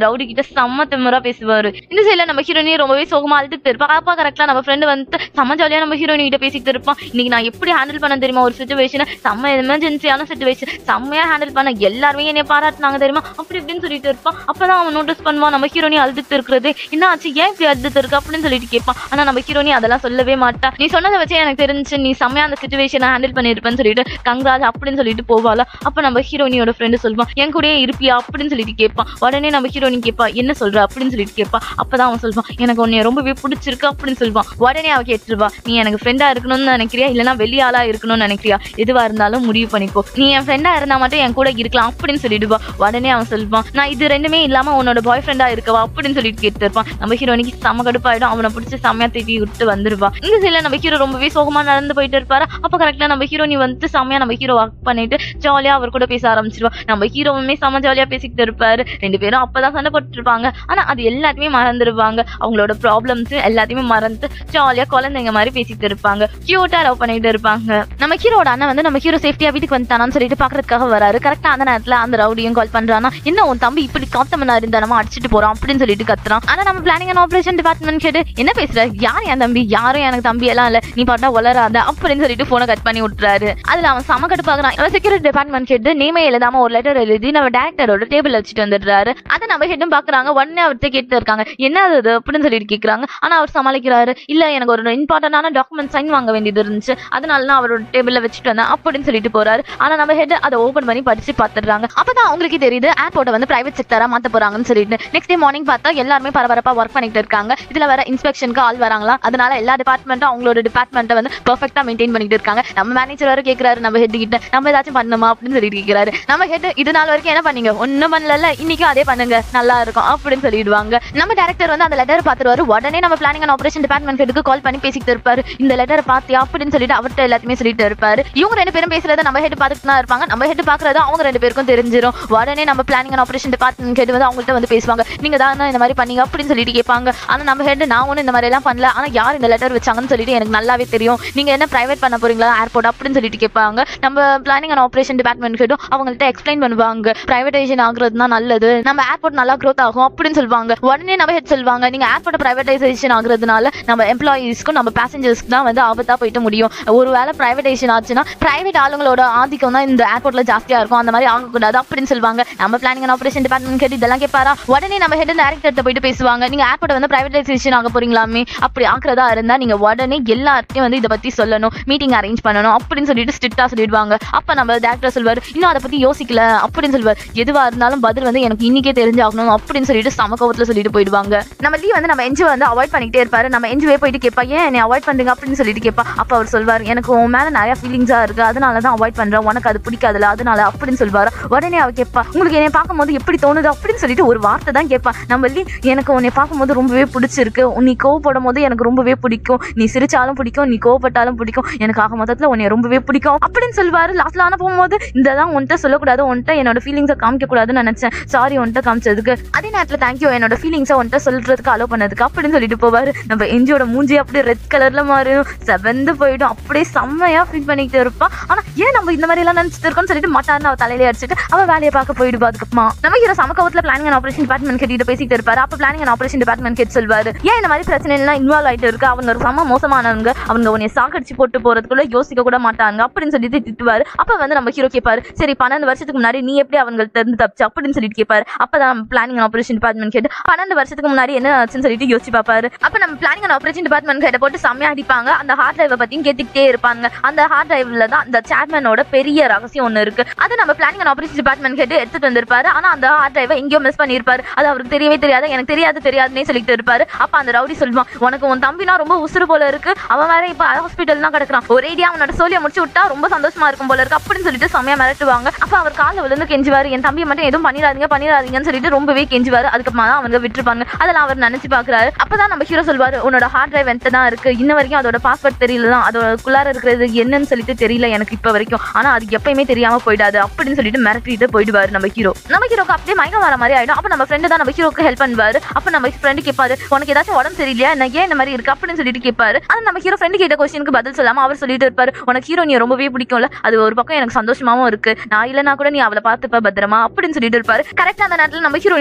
ரவுடி கிட்ட செம்ம திமிரா பேசுவாரு. இந்த சைட்ல நம்ம ஹீரோனி ரொம்பவே சோகமா அழுதுட்டு இருப்பா. அப்பா கரெக்டா நம்ம ஃப்ரெண்டு வந்து செம்ம ஜாலியா நம்ம ஹீரோனி கிட்ட பேசிட்டு இருப்பான். இன்னைக்கு நான் எப்படி ஹேண்டில் பண்ண தெரியுமா ஒரு சிச்சுவேஷனை, செம்ம எமர்ஜென்சியான சிச்சுவேஷன், செம்மையா ஹேண்டில் பண்ண, எல்லாருமே என்னை பாராட்டினாங்க தெரியுமா அப்படி இப்படின்னு சொல்லிட்டு இருப்பான். அப்பதான் அவன் நோட்டீஸ் பண்ணுவான் நம்ம ஹீரோனி அழுதுட்டு இருக்கிறது. என்ன ஆச்சு, ஏன் இப்படி அழுதுட்டு இருக்கு அப்படின்னு சொல்லிட்டு கேட்பான். ஆனா நம்ம ஹீரோனி அதெல்லாம் சொல்லவே மாட்டா. நீ சொன்னதை வச்சே எனக்கு தெரிஞ்சு நீ செம்மையா அந்த சிச்சுவேஷனை ஹேண்டில் பண்ணிருப்பேன்னு சொல்லிட்டு கங்ராஜ் அப்படின்னு சொல்லிட்டு போவாளா. அப்ப நம்ம ஹீரோனியோட ஃப்ரெண்டு சொல்லுவான், என் கூடயே இருப்பியா அப்படின்னு சொல்லிட்டு கேட்பான். உடனே நம்ம ஹீரோனி கேட்பா, என்ன சொல்ற அப்படின்னு சொல்லிட்டு கேட்பா. அப்பதான் அவன் சொல்லுவான், எனக்கு உன்னை ரொம்பவே பிடிச்சிருக்கு அப்படின்னு சொல்லுவான். உடனே அவ கேட்டுருவா, நீ எனக்கு ஃப்ரெண்டா இருக்கணும்னு நினைக்கிறியா இல்லைன்னா வெளி ஆளா இருக்கணும்னு நினைக்கிறியா, எதுவா இருந்தாலும் முடிவு பண்ணிக்கோ, நீ என் ஃப்ரெண்டா இருந்தா மட்டும் என் கூட இருக்கலாம் அப்படின்னு சொல்லிடுவா. உடனே அவன் சொல்லுவான், நான் இது ரெண்டுமே இல்லாம உன்னோட பாய் ஃப்ரெண்டா இருக்கவா அப்படின்னு சொல்லிட்டு கேட்டு இருப்பான். நம்ம ஹீரோனிக்கு செம கடுப்பாயிடும். அவனை பிடிச்சி செம்மையா திட்டி விட்டு வந்துருவா. இந்த சைட்ல நம்ம ஹீரோ ரொம்பவே சோகமா நடந்து போயிட்டு இருப்பாரு. அப்ப கரெக்டா நம்ம ஹீரோனி வந்து செம்மையா நம்ம ஹீரோ ஒர்க் பண்ணிட்டு ஜாலியா அவர் கூட பேச ஆரம்பிச்சிருவா. நம்ம ஹீரோவுமே செம ஜாலியா பேசிக்கிட்டு இருப்பாரு. 2 பேரும் அப்பதான் சண்டை போட்டு இருப்பாங்க. ஆனா அது எல்லாத்தையுமே மறந்துடுவாங்க. அவங்களோட ப்ராப்ளம்ஸ் எல்லாத்தையுமே மறந்து ஜாலியா குழந்தைங்க மாதிரி பேசிட்டு இருப்பாங்க. கியூட்டா லவ் பண்ணிட்டு இருப்பாங்க. நம்ம ஹீரோட அண்ணன் வந்து நம்ம ஹீரோ சேஃப்டியா வீட்டுக்கு வந்துட்டானான்னு சொல்லிட்டு பாக்குறதுக்காக வராரு. கரெக்டா அந்த நேரத்துல அந்த ரவுடியும் கால் பண்றானா, என்ன உன் தம்பி இப்படி காத்தமனா இருந்தானமா அடிச்சுட்டு போறான் அப்படின்னு சொல்லிட்டு கத்துறான். ஆனா நம்ம பிளானிங் அண்ட் ஆபரேஷன் டிபார்ட்மெண்ட் கேட்டு, என்ன பேசுற, யார் என் தம்பி, யாரும் எனக்கு தம்பி எல்லாம் இல்ல, நீ பாட்டா வளராத அப்படின்னு சொல்லிட்டு போனை கட் பண்ணி விட்டுறாரு. அதுல அவன் சம கடுப்பாக்குறான். செக்யூரிட்டி டிபார்ட்மெண்ட் கேட்டு நேமே எழுதாம ஒரு லெட்டர் எழுதி நம்ம டேரக்டரோட டேபிள் வச்சுட்டு வந்துடுறாரு. அதை நம்ம ஹெட்டும் பாக்குறாங்க. உடனே அவர்கிட்ட கேட்டு இருக்காங்க, என்ன அது அப்படின்னு சொல்லிட்டு கேட்கறாங்க. ஆனா அவர் சமாளிக்கிறாரு, இல்ல எனக்கு ஒரு இம்பார்ட்டன்டான டாக்குமெண்ட் சைன் வாங்க வேண்டியது இருந்துச்சு, அதனால நான் அவரோட டேபிள்ல வச்சுட்டு வந்தேன் அப்படின்னு சொல்லிட்டு போறாரு. ஆனா நம்ம ஹெட் அதை ஓபன் பண்ணி படிச்சு பாத்துறாங்க. அப்பதான் அவங்களுக்கு தெரியுது ஏர்போர்ட்டை வந்து பிரைவேட் செக்டரா மாத்த போறாங்கன்னு சொல்லிட்டு. நெக்ஸ்ட் டே மார்னிங் பார்த்தா எல்லாருமே பரபரப்பா ஒர்க் பண்ணிட்டு இருக்காங்க. இதுல வேற இன்ஸ்பெக்ஷனுக்கு ஆள் வராங்களா, அதனால எல்லா டிபார்ட்மெண்ட்டும் அவங்களோட டிபார்ட்மெண்ட்டை வந்து பெர்ஃபெக்ட்டா மெயின்டைன் பண்ணிட்டு இருக்காங்க. நம்ம மேனேஜர் வேற கேட்கிறாரு நம்ம ஹெட் கிட்ட, நம்ம ஏதாச்சும் பண்ணுமா அப்படின்னு சொல்லிட்டு கேட்கிறாரு. நம்ம ஹெட், இது நாள் வரைக்கும் என்ன பண்ணீங்க, ஒன்னும் பண்ணல, இன்னைக்கும் அதே பண்ணுங்க, நல்லா இருக்கும் அப்படின்னு சொல்லிடுவாங்க. நம்ம டைரக்டர் வந்து அந்த லெட்டர் பாத்துருவாரு. உடனே நம்ம பிளானிங் அண்ட் ஆபரேஷன் டிபார்ட்மெண்ட் ஹெட்டுக்கு கால் பண்ணி பேசிட்டு இருப்பாரு. இந்த லெட்டர் பாத்தியா அப்படின்னு சொல்லிட்டு அவர்கிட்ட எல்லாத்தையுமே சொல்லிட்டு இருப்பாரு. இவங்க 2 பேரும் பேசுறத நம்ம ஹெட் பாத்துட்டு தான் இருப்பாங்க. நம்ம ஹெட் பாக்குறத அவங்க 2 பேருக்கும் தெரிஞ்சிடும். உடனே நம்ம planning and operation department head வந்து அவங்கள்ட்ட வந்து பேசுவாங்க, நீங்க தான் இந்த மாதிரி பண்ணீங்க அப்படின்னு சொல்லிட்டு கேட்பாங்க. ஆனா நம்ம ஹெட், நான் ஒன்னும் இந்த மாதிரி எல்லாம் பண்ணல, ஆனா யார் இந்த லெட்டர் வச்சாங்கன்னு சொல்லிட்டு எனக்கு நல்லாவே தெரியும், நீங்க என்ன பிரைவேட் பண்ண போறீங்களா ஏர்போர்ட் அப்படின்னு சொல்லிட்டு கேட்பாங்க. நம்ம பிளானிங் அண்ட் ஆபரேஷன் டிபார்ட்மெண்ட் ஹெட்டும் அவங்கள்ட்ட எக்ஸ்பிளைன் பண்ணுவாங்க, பிரைவேடைசேஷன் ஆகுறது தான் நல்லது, நம்ம ஏர்போர்ட் நல்லா க்ரோத் ஆகும் அப்படின்னு சொல்லுவாங்க. உடனே நம்ம ஹெட் சொல்லுவாங்க, நீங்க ஏர்போர்ட் பிரைவேடைசேஷன் ஆகுறதுனால நம்ம எம்ப்ளாயிஸ்க்கும் நம்ம பேசஞ்சர்ஸ்க்கு தான் வந்து ஆபத்தா போயிட்டு முடியும். ஒருவேளை பிரைவேடைசேஷன் ஆச்சுன்னா பிரைவேட் ஆளுங்களோட ஆதிக்கம் தான் இந்த ஏர்போர்ட்ல ஜாஸ்தியா இருக்கும், அந்த மாதிரி ஆகக்கூடாது அப்படின்னு சொல்லுவாங்க. நம்ம planning and operation department head இதெல்லாம் கேட்பாரா. உடனே நம்ம ஹெட் டைரக்டர்கிட்ட போயிட்டு பேசுவாங்க, நீங்க ஏர்போர்ட் வந்து பிரைவேடைசேஷன் ஆக போறீங்களாமே, அப்படி ஆக்குறதா இருந்தா நீங்க உடனே எல்லார்ட்டையும் வந்து இதை பத்தி சொல்லணும், மீட்டிங் அரேஞ்ச் பண்ணணும் அப்படின்னு சொல்லிட்டு ஸ்ட்ரிக்டா சொல்லிடுவாங்க. அப்ப நம்ம டைரக்டர் சொல்வாரு, இன்னும் அதை பத்தி யோசிக்கல அப்படின்னு சொல்வார். எதுவா இருந்தாலும் பதில் வந்து எனக்கு இன்னைக்கே தெரிஞ்சாகணும் அப்படின்னு சொல்லிட்டு சமக்கோவத்துல சொல்லிட்டு போயிடுவாங்க. நம்ம லீ வந்து நம்ம என்ஜி வந்து அவாய்ட் பண்ணிக்கிட்டே இருப்பாரு. நம்ம என்ஜிவே போயிட்டு கேட்பா, ஏன் என்னை அவாய்ட் பண்றீங்க அப்படின்னு சொல்லிட்டு கேட்பா. அப்ப அவர் சொல்வார், எனக்கு உன் மேல நிறைய ஃபீலிங்ஸா இருக்கு, அதனாலதான் அவாய்ட் பண்றேன், உனக்கு அது பிடிக்காதுல அதனால அப்படின்னு சொல்வாரு. உடனே அவ கேட்பா, உங்களுக்கு என்னை பார்க்கும்போது எப்படி தோணுது அப்படின்னு சொல்லிட்டு ஒரு வார்த்தை தான் கேட்பா. நம்ம லீ, எனக்கு உன்னை பார்க்கும்போது ரொம்பவே பிடிச்சிருக்கு, நீ கோவப்படும் போது எனக்கு ரொம்பவே பிடிக்கும், நீ சிரிச்சாலும் பிடிக்கும், நீ கோவப்பட்டாலும் பிடிக்கும், எனக்கு ஆக மொத்தத்துல உன்னை ரொம்பவே பிடிக்கும் அப்படின்னு சொல்வாரு. லாஸ்ட்ல ஆன போகும்போது இதெல்லாம் உன்கிட்ட சொல்லக்கூடாது, உன்கிட்ட என்னோட ஃபீலிங்ஸை காமிக்க கூடாதுன்னு நினைச்சேன், சாரி உன்கிட்ட காமிச்சதுக்கு, அதே நேரத்துல தேங்க்யூ என்னோட ஃபீலிங்ஸை உன்கிட்ட சொல்றதுக்கு அலோ பண்ணதுக்கு அப்படின்னு சொல்லிட்டு போவாரு. நம்ம என்ஜியோட மூஞ்சி அப்படியே ரெட் கலர்ல மாறிடும், செவந்து போயிடும், அப்படியே செம்மையா ஃபீல் பண்ணிக்கிட்டு இருப்பான். ஆனா ஏன் நம்ம இந்த மாதிரி எல்லாம் நினைச்சிட்டு இருக்கோம்னு சொல்லிட்டு மாட்டாருன்னு அவ தலையிலே அடிச்சுட்டு அவ வேலையை பார்க்க போயிடுவா. அதுக்கப்புறமா நம்ம ஹீரோ சமக்கவத்துல பிளானிங் அண்ட் ஆபரேஷன் டிபார்ட்மெண்ட் கிட்ட பேசிட்டு இருப்பாரு. அப்ப பிளானிங் அண்ட் ஆபரேஷன் டிபார்ட்மெண்ட் கிட்ட சொல்வாரு, ஏன் இந்த மாதிரி பிரச்சனை எல்லாம் இன்வால்வ் ஆயிட்டு இருக்கு, அவங்க ஒரு சம மோசமானவங்க, அவங்க உன்னை சாகடிச்சு போட்டு போறதுக்குள்ள யோசிக்க கூட மாட்டாங்க அப்படின்னு சொல்லிட்டு திட்டுவாரு. அப்ப வந்து நம்ம ஹீரோ கேட்பாரு, சரி 12 வருஷத்துக்கு முன்னாடி நீ எப்படி அவங்கள்ட்ட இருந்து தப்பிச்சு அப்படின்னு சொல்லிட்டு கேட்பாரு. அப்பதான் பிளானிங் அண்ட் ஆபரேஷன் டிபார்ட்மெண்ட் கேட்டு 12 வருஷத்துக்கு முன்னாடி என்ன ஆச்சுன்னு சொல்லிட்டு யோசிச்சு பாப்பாரு. அப்ப நம்ம பிளானிங் அண்ட் ஆபரேஷன் டிபார்ட்மெண்ட் கிட்ட போட்டு செம்மையா அடிப்பாங்க. அந்த ஹார்ட் டிரைவை பத்தியும் கேட்டுக்கிட்டே இருப்பாங்க. அந்த ஹார்ட் டிரைவ்ல தான் அந்த சேர்மனோட பெரிய ரகசியம் ஒண்ணு இருக்கு. அது நம்ம planning and operation department head எடுத்துட்டு வந்திருப்பாரு. ஆனா அந்த ஹார்ட் டிரைவை எங்கேயோ மிஸ் பண்ணிருப்பாரு. அது அவருக்கு தெரியவே தெரியாது. எனக்கு தெரியாதுன்னே சொல்லிட்டு இருப்பாரு. அப்ப அந்த ரவுடி சொல்லுவான், உனக்கு உன் தம்பினா ரொம்ப உசுறு போல இருக்கு, அவன் வேற இப்ப ஹாஸ்பிட்டல் தான் கிடக்குறான், ஒரேடியா அவனோட சோலியை முடிச்சு விட்டா ரொம்ப சந்தோஷமா இருக்கும் போல இருக்கு அப்படின்னு சொல்லிட்டு செமையா மிரட்டுவாங்க. அப்ப அவர் காலில் விழுந்து கெஞ்சுவாரு, என் தம்பியை மட்டும் எதுவும் பண்ணிடாதீங்கன்னு சொல்லிட்டு ரொம்பவே கெஞ்சுவாரு. அதுக்கப்புறமா தான் அவங்க விட்டுருப்பாங்க. அதெல்லாம் அவர் நினைச்சு பாக்குறாரு. அப்பதான் நம்ம ஹீரோ சொல்வாரு, உன்னோட ஹார்ட் டிரைவ் என்கிட்ட தான் இருக்கு, இன்ன வரைக்கும் அதோட பாஸ்வேர்ட் தெரியலதான், அதோட இருக்கிறது என்னன்னு சொல்லிட்டு தெரியல எனக்கு இப்ப வரைக்கும், ஆனா அது எப்பயுமே தெரியாம போயிடாது அப்படின்னு சொல்லிட்டு மிரட்டிட்டு போயிடுவாரு நம்ம ஹீரோக்கு அப்படியே மயக்கம் வர மாதிரி ஆயிடும். அப்ப நம்ம ஃப்ரெண்டு தான் நம்ம ஹீரோக்கு ஹெல்ப் பண்ணுவாரு. அப்ப நம்ம ஃப்ரெண்டு கேட்பாரு, உனக்கு ஏதாச்சும் உடம்பு சரியில்லையா, எனக்கு ஏன் இந்த மாதிரி இருக்கு அப்படின்னு சொல்லிட்டு கேட்பாரு. ஆனா நம்ம ஹீரோ ஃப்ரெண்டு கேட்ட கொஸ்டினுக்கு பதில் சொல்லாம அவர் சொல்லிட்டு இருப்பாரு, உனக்கு ஹீரோ நீ ரொம்பவே பிடிக்கும்ல, அது ஒரு பக்கம் எனக்கு சந்தோஷமாவும் இருக்கு, நான் இல்லனா கூட நீ அவளை பார்த்துப்ப பத்திரமா அப்படின்னு சொல்லிட்டு இருப்பாரு. கரெக்டா அந்த நேரத்துல நம்ம ஹீரோ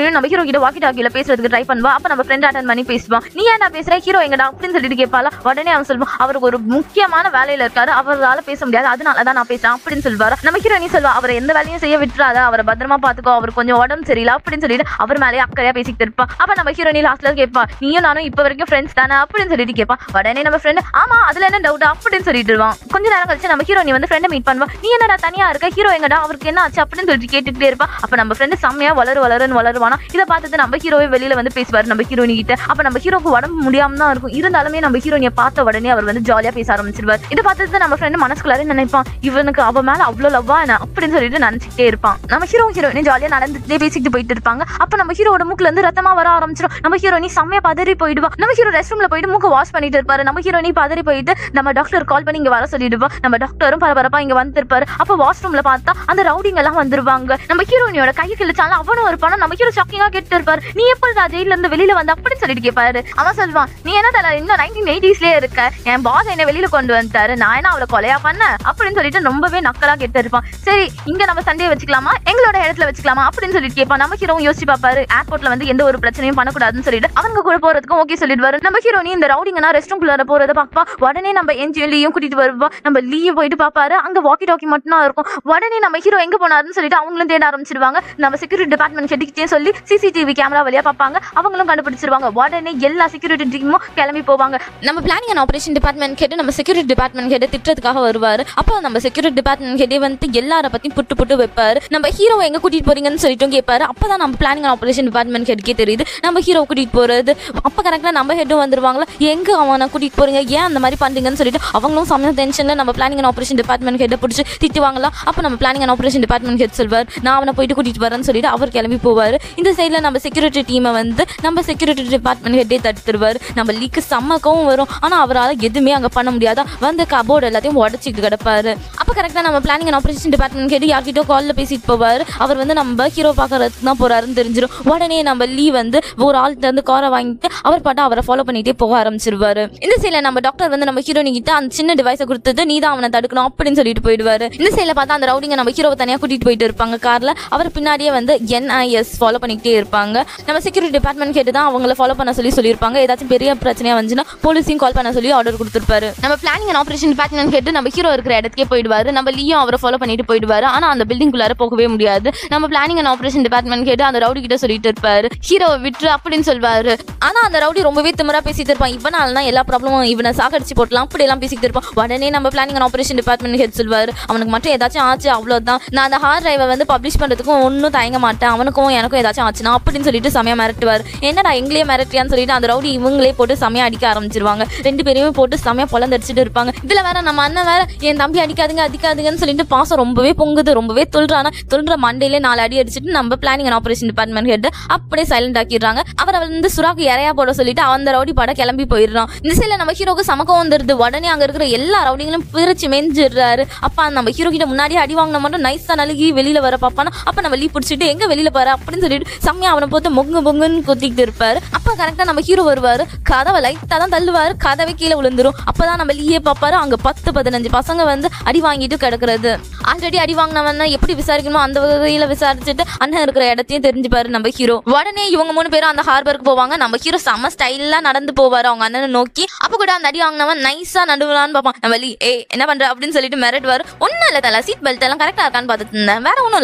கிட்ட வாக்கி டாக்கில பேசுறதுக்கு ட்ரை பண்ணுவா. அப்ப நம்ம ஃப்ரெண்ட் அட்டெண்ட் பண்ணி பேசுவான். நீ ஏன் பேசுற, ஹீரோ எங்கடா அப்படின்னு சொல்லிட்டு கேட்பாளா. உடனே அவன் சொல்லுவான், அவருக்கு ஒரு முக்கியமான வேலையில இருக்காரு, அவரால் பேச முடியாது, அதனாலதான் நான் பேசுறேன் அப்படின்னு சொல்லுவாரு. நம்ம ஹீரோ நீ சொல்வா, அவரை எந்த வேலையும் செய்ய விட்டுறாத, அவரை பத்திரமா பாத்துக்கோ, அவர் கொஞ்சம் உடம்பு சரியில்லை அப்படின்னு சொல்லிட்டு அவர் மேலே அக்கறையா பேசிட்டு இருப்பான். அப்ப நம்ம ஹீரோ நீ லாஸ்ட்ல கேட்பா, நீயும் நானும் இப்ப வரைக்கும் ஃப்ரெண்ட்ஸ் தானே அப்படின்னு சொல்லிட்டு கேட்பான். உடனே நம்ம ஃப்ரெண்ட் ஆமா அதுல என்ன டவுட் அப்படின்னு சொல்லிட்டு இருவான். கொஞ்ச நேரம் கழிச்சு நம்ம ஹீரோ நீ வந்து ஃப்ரெண்டை மீட் பண்ணுவா. நீ என்னடா தனியா இருக்க, ஹீரோ எங்கடா, அவருக்கு என்ன ஆச்சு அப்படின்னு சொல்லிட்டு கேட்டுக்கிட்டே இருப்பா. அப்ப நம்ம ஃப்ரெண்ட் செம்மையா வளருவானா. இதை பார்த்துட்டு நம்ம ஹீரோவே வெளியில வந்து பேசுவாரு நம்ம ஹீரோனி கிட்ட. அப்ப நம்ம ஹீரோக்கு உடம்பு முடியாம தான் இருக்கும், இருந்தாலுமே நம்ம ஹீரோனியை பார்த்த உடனே அவர் வந்து ஜாலியா பேச ஆரம்பிச்சிருவார். இதை பார்த்துட்டு நம்ம ஃப்ரெண்ட் மனசுக்குள்ளாரே நினைப்பான், இவனுக்கு அவ மேல அவ்வளவு லவ்வா என்ன அப்படின்னு சொல்லிட்டு நினைச்சிட்டே இருப்பான். நம்ம ஹீரோயினி ஜாலியா நடந்துட்டே பேசிட்டு போயிட்டு இருப்பாங்க. அப்ப நம்ம ஹீரோட மூக்குல இருந்து ரத்தமா வர ஆரம்பிச்சிடும். நம்ம ஹீரோனி செம்மையா பதறி போயிடுவா. நம்ம ஹீரோ ரெஸ்ட் ரூம்ல போயிட்டு மூக்க வாஷ் பண்ணிட்டு இருப்பாரு. நம்ம ஹீரோனி பதறி போயிட்டு நம்ம டாக்டர் கால் பண்ணி இங்க வர சொல்லிடுவா. நம்ம டாக்டரும் பரபரப்பா இங்க வந்துருப்பாரு. அப்ப வாஷ் ரூம்ல பார்த்தா அந்த ரவுடிங்க எல்லாம் வந்துருவாங்க. நம்ம ஹீரோனியோட கையை கிழிச்சாலும் அவனும் இருப்பான. நம்ம ஹீரோ ஷாக்கிங்கா கேட்டு இருப்பாரு, நீ எப்ப ஜெயில இருந்து வெளியில வந்து அப்படின்னு சொல்லிட்டு கேட்பாரு. அவன் சொல்லுவான், நீ என்ன தல இன்னும் 1980ஸ்லயே இருக்க, என் பாஸ் என்ன வெளியில கொண்டு வந்துட்டாரு, நான் என்ன அவளை கொலையா பண்ண அப்படின்னு சொல்லிட்டு ரொம்பவே நக்கலா கேட்டு இருப்பான். சரி இங்க நம்ம சண்டையை வச்சுக்கலாமா, எங்களோட இடத்துல வச்சுக்கலாமா அப்படின்னு சொல்லிட்டு கேட்பான். நம்ம ஹீரோ யோசிச்சு பாப்பாரு, ஏர்போர்ட்ல வந்து எந்த ஒரு பிரச்சனையும் பண்ணக்கூடாதுன்னு சொல்லிட்டு அவங்க கூட போறதுக்கும் ஓகே சொல்லிடுவாரு. நம்ம ஹீரோனி இந்த ரவுடிங்கன்னா ரெஸ்ட் ரூம் குள்ள போறதை பாப்பா. உடனே நம்ம லீயும் கூட்டிட்டு வருவா. நம்ம லீயும் போயிட்டு பாப்பாரு. அங்க வாக்கி டாக்கி மட்டும் தான் இருக்கும். உடனே நம்ம ஹீரோ எங்க போனாருன்னு சொல்லிட்டு அவங்களும் தேட ஆரம்பிச்சிருவாங்க. நம்ம செக்யூரிட்டி டிபார்ட்மெண்ட் கிட்டே சொல்லி சிசிடிவி கேமரா வழியா பார்ப்பாங்க. அவங்களும் கண்டுபிடிச்சிருவாங்க. உடனே எல்லா செக்யூரிட்டி டீமும் கிளம்பி போவாங்க. நம்ம பிளானிங் அண்ட் ஆபரேஷன் டிபார்ட்மெண்ட் கேட்டு நம்ம செக்யூரிட்டி டிபார்ட்மெண்ட் கேட்டு திட்டத்துக்காக வருவாரு. அப்போ நம்ம செக்யூரிட்டி டிபார்ட்மெண்ட் கேட்டே வந்து எல்லார பத்தியும் புட்டு வைப்பாரு. நம்ம ஹீரோ எங்க கூட்டிட்டு போறீங்கன்னு சொல்லிட்டு கேட்பாரு. அப்பதான் நம்ம பிளானிங் அண்ட் ஆபரேஷன் டிபார்ட்மெண்ட் ஹெட்கே தெரியுது நம்ம ஹீரோ கூட்டிட்டு போறது. அப்ப கரெக்டா நம்ம ஹெட்டும் வந்துருவாங்களா, எங்க அவனை கூட்டிட்டு போறீங்க, ஏன் அந்த மாதிரி பண்றீங்கன்னு சொல்லிட்டு அவங்களும் சமய டென்ஷன்ல நம்ம பிளானிங் அண்ட் ஆபரேஷன் டிபார்ட்மெண்ட் ஹெட்டை பிடிச்சி திட்டுவாங்களா. அப்ப நம்ம planning and operation department head சொல்வார், நான் அவனை போயிட்டு கூட்டிட்டு வரேன்னு சொல்லிட்டு அவர் கிளம்பி போவாரு. இந்த சைட்ல நம்ம செக்யூரிட்டி டீமை வந்து நம்ம செக்யூரிட்டி டிபார்ட்மெண்ட் ஹெட்டே தடுத்துருவாரு. நம்ம லீக்கு செம்மக்கவும் வரும், ஆனா அவரால் எதுவுமே அங்க பண்ண முடியாதா, வந்து கபோர்டு எல்லாத்தையும் உடச்சிட்டு கிடப்பாரு. அப்ப கரெக்டா நம்ம planning and operation department head யார்கிட்ட கால்ல பேசிட்டு போவாரு. அவர் வந்து நம்ம ஹீரோ பாக்குறதுக்கு தான் போறாருன்னு தெரிஞ்சிடும். உடனே நம்ம லீ வந்து ஒரு ஆள்கிட்ட இருந்து காரை வாங்கிட்டு அவர் பாட்டா அவரை ஃபாலோ பண்ணிட்டே போக ஆரம்பிச்சிருவாரு. இந்த சைட்ல நம்ம டாக்டர் வந்து நம்ம ஹீரோனி கிட்ட அந்த சின்ன டிவைஸை கொடுத்துட்டு நீ தான் அவனை தடுக்கணும் அப்படின்னு சொல்லிட்டு போயிடுவாரு. இந்த சைட்ல பார்த்தா அந்த ரவுடிங்க நம்ம ஹீரோவை தனியா கூட்டிட்டு போயிட்டு இருப்பாங்க கார்ல. அவர் பின்னாடியே வந்து NIS ஃபாலோ பண்ணிக்கிட்டே இருப்பாங்க. நம்ம செக்யூரிட்டி டிபார்ட்மெண்ட் கேட்டு தான் அவங்கள ஃபாலோ பண்ண சொல்லியிருப்பாங்க. ஏதாச்சும் பெரிய பிரச்சனையா வந்துச்சுன்னா போலீஸையும் கால் பண்ண சொல்லி ஆர்டர் கொடுத்துருப்பாரு. நம்ம பிளானிங் அண்ட் ஆபரேஷன் டிபார்ட்மெண்ட் கேட்டு நம்ம ஹீரோ இருக்கிற இடத்துக்கே போயிடுவாரு. நம்ம லீயும் அவரை ஃபாலோ பண்ணிட்டு போயிடுவாரு. ஆனா அந்த பில்டிங் குள்ளார போகவே முடியாது. நம்ம பிளானிங் அண்ட் ஆபரேஷன் டிபார்ட்மெண்ட் கேட்டு அந்த ரவுடி கிட்ட சொல்லிட்டு இருப்பாரு, ஹீரோவை விட்டு அப்படின்னு சொல்வாரு. ஆனா அந்த ரவுடி ரொம்பவே திமிரா பேசிட்டு இருப்பான். இவனால எல்லா ப்ராப்ளமும் இவனை சாகடிச்சு போட்டலாம் அப்படி எல்லாம் பேசிட்டு இருப்பான். உடனே நம்ம planning and operation department head சொல்வாரு, அவனுக்கு மட்டும் ஏதாச்சும் ஆச்சு அவ்வளவுதான், நான் அந்த ஹார்ட் டிரைவை வந்து பப்ளிஷ் பண்றதுக்கும் ஒன்னும் தயங்க மாட்டேன், அவனுக்கும் எனக்கும் ஏதாச்சும் ஆச்சுன்னா அப்படின்னு சொல்லிட்டு சமயம் மிரட்டுவார். என்னடா எங்களே மிரட்டியான்னு சொல்லிட்டு அந்த ரவுடி இவங்களே போட்டு சமயம் அடிக்க ஆரம்பிச்சிருவாங்க. ரெண்டு பேருமே போட்டு சமயம் பொலந்தடிச்சிட்டு இருப்பாங்க. இதுல வேற நம்ம அண்ணன் வேற என் தம்பி அடிக்காதுங்கன்னு சொல்லிட்டு பாசம் ரொம்பவே பொங்குது, ரொம்பவே தொல்ற மண்டையிலே 4 அடி அடிச்சுட்டு நம்ம planning and operation department head அப்படியே சைலண்ட் ஆக்கிடுறாங்க. அவரை வந்து சுறாக்கு இறையா போட சொல்லிட்டு அந்த ரவுடி பட கிளம்பி போயிடுறான். இந்த சைட்ல நம்ம ஹீரோக்கு சமக்கம் வந்துருது. உடனே அங்க இருக்கிற எல்லா ரவுடிங்களும் பிரிச்சு மெஞ்சிடுறாரு. அப்ப நம்ம ஹீரோ கிட்ட முன்னாடியே அடி வாங்கின மட்டும் நைஸா நலுகி வெளியில வர பாப்பானா. அப்ப நம்ம லீ பிடிச்சிட்டு எங்க வெளியில போற அப்படின்னு சொல்லிட்டு செம்மையா அவனை போட்டு பொங்குன்னு கொத்திக்கிட்டு இருப்பாரு. அப்ப கரெக்டா நம்ம ஹீரோ வருவாரு. கதவை லைட்டா தான் தள்ளுவாரு, கதவை கீழே விழுந்துரும். அப்பதான் நம்ம லீயே பாப்பாரு. அங்க 10-15 பசங்க வந்து அடி வாங்கிட்டு கிடக்குறது. ஆல்ரெடி அடி வாங்கினவன் எப்படி விசாரிக்கணுமோ அந்த வகையில விசாரிச்சுட்டு அண்ணன் இருக்கிற இடத்தையும் தெரிஞ்சுப்பாரு நம்ம ஹீரோ. உடனே இவங்க 3 பேரும் அந்த ஹார்பருக்கு போவாங்க. நம்ம ஹீரோ செம்ம ஸ்டைலா நடந்து போவாரு அவங்க அண்ணனை நோக்கி. அப்ப கூட அந்த அடி வாங்கினவன் நைஸா நடுவலான்னு பார்ப்பான். நம்ம லீ என்ன பண்ற அப்படின்னு சொல்லிட்டு மிரட்டுவாரு. ஒன்னும் இல்ல தல, சீட் பெல்ட் எல்லாம் கரெக்டா இருக்கான்னு பார்த்துட்டு இருந்தேன், வேற ஒன்னும்